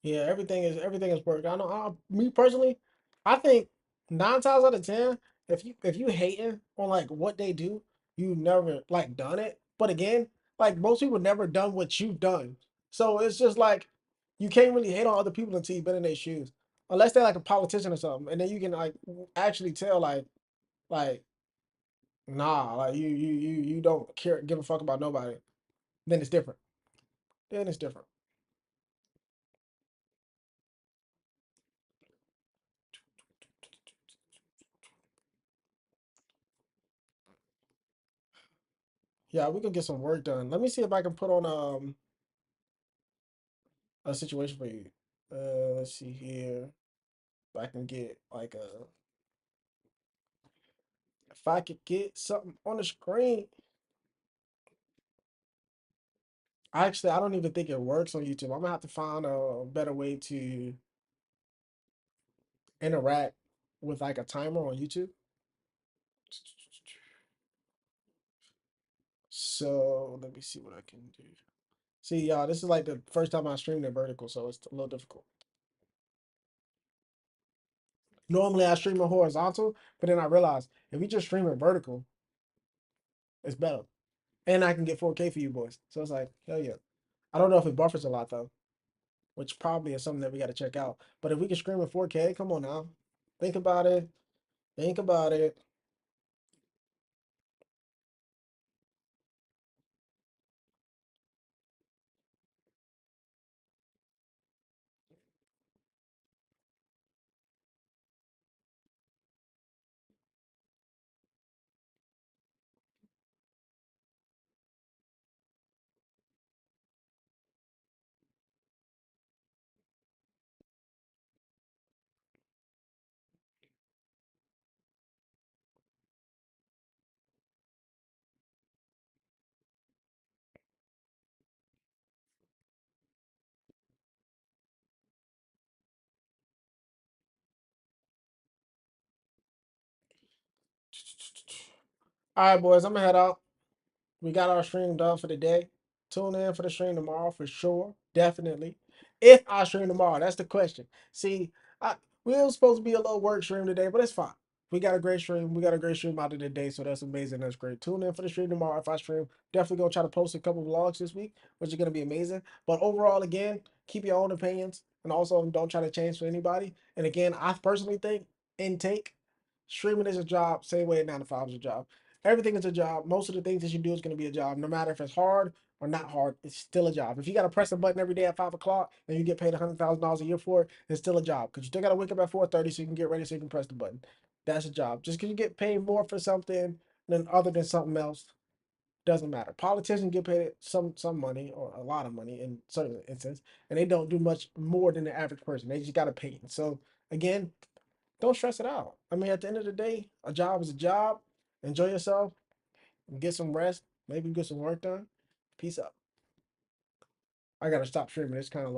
Yeah, everything is work. I know. Me personally, I think 9 times out of 10, if you hating on like what they do, you never like done it. But again, like most people never done what you've done. So it's just like you can't really hate on other people until you've been in their shoes, unless they're like a politician or something, and then you can like actually tell like nah, like you don't give a fuck about nobody. Then it's different. Then it's different. Yeah, we can get some work done. Let me see if I can put on a situation for you. Let's see here. If I can get like a If I could get something on the screen. Actually, I don't even think it works on YouTube. I'm gonna have to find a better way to interact with like a timer on YouTube. So let me see what I can do. See, y'all, this is like the first time I streamed in vertical, so it's a little difficult. Normally I stream in horizontal, but then I realized if we just stream in vertical, it's better. And I can get 4K for you boys. So it's like, hell yeah. I don't know if it buffers a lot though, which probably is something that we got to check out. But if we can stream in 4K, come on now. Think about it. Think about it. All right, boys, I'm gonna head out. We got our stream done for the day. Tune in for the stream tomorrow for sure. Definitely. If I stream tomorrow, that's the question. See, we were supposed to be a little work stream today, but it's fine. We got a great stream. We got a great stream out of the day, so that's amazing. That's great. Tune in for the stream tomorrow. If I stream, definitely gonna try to post a couple vlogs this week, which is gonna be amazing. But overall, again, keep your own opinions and also don't try to change for anybody. And again, I personally think intake streaming is a job, same way 9 to 5 is a job. Everything is a job. Most of the things that you do is going to be a job, no matter if it's hard or not hard. It's still a job. If you got to press a button every day at 5 o'clock and you get paid $100,000 a year for it, it's still a job because you still got to wake up at 4:30 so you can get ready so you can press the button. That's a job. Just because you get paid more for something than other than something else doesn't matter. Politicians get paid some money or a lot of money in certain instances, and they don't do much more than the average person. They just got to pay it. So again, don't stress it out. I mean, at the end of the day, a job is a job. Enjoy yourself. Get some rest. Maybe get some work done. Peace out. I gotta stop streaming. It's kind of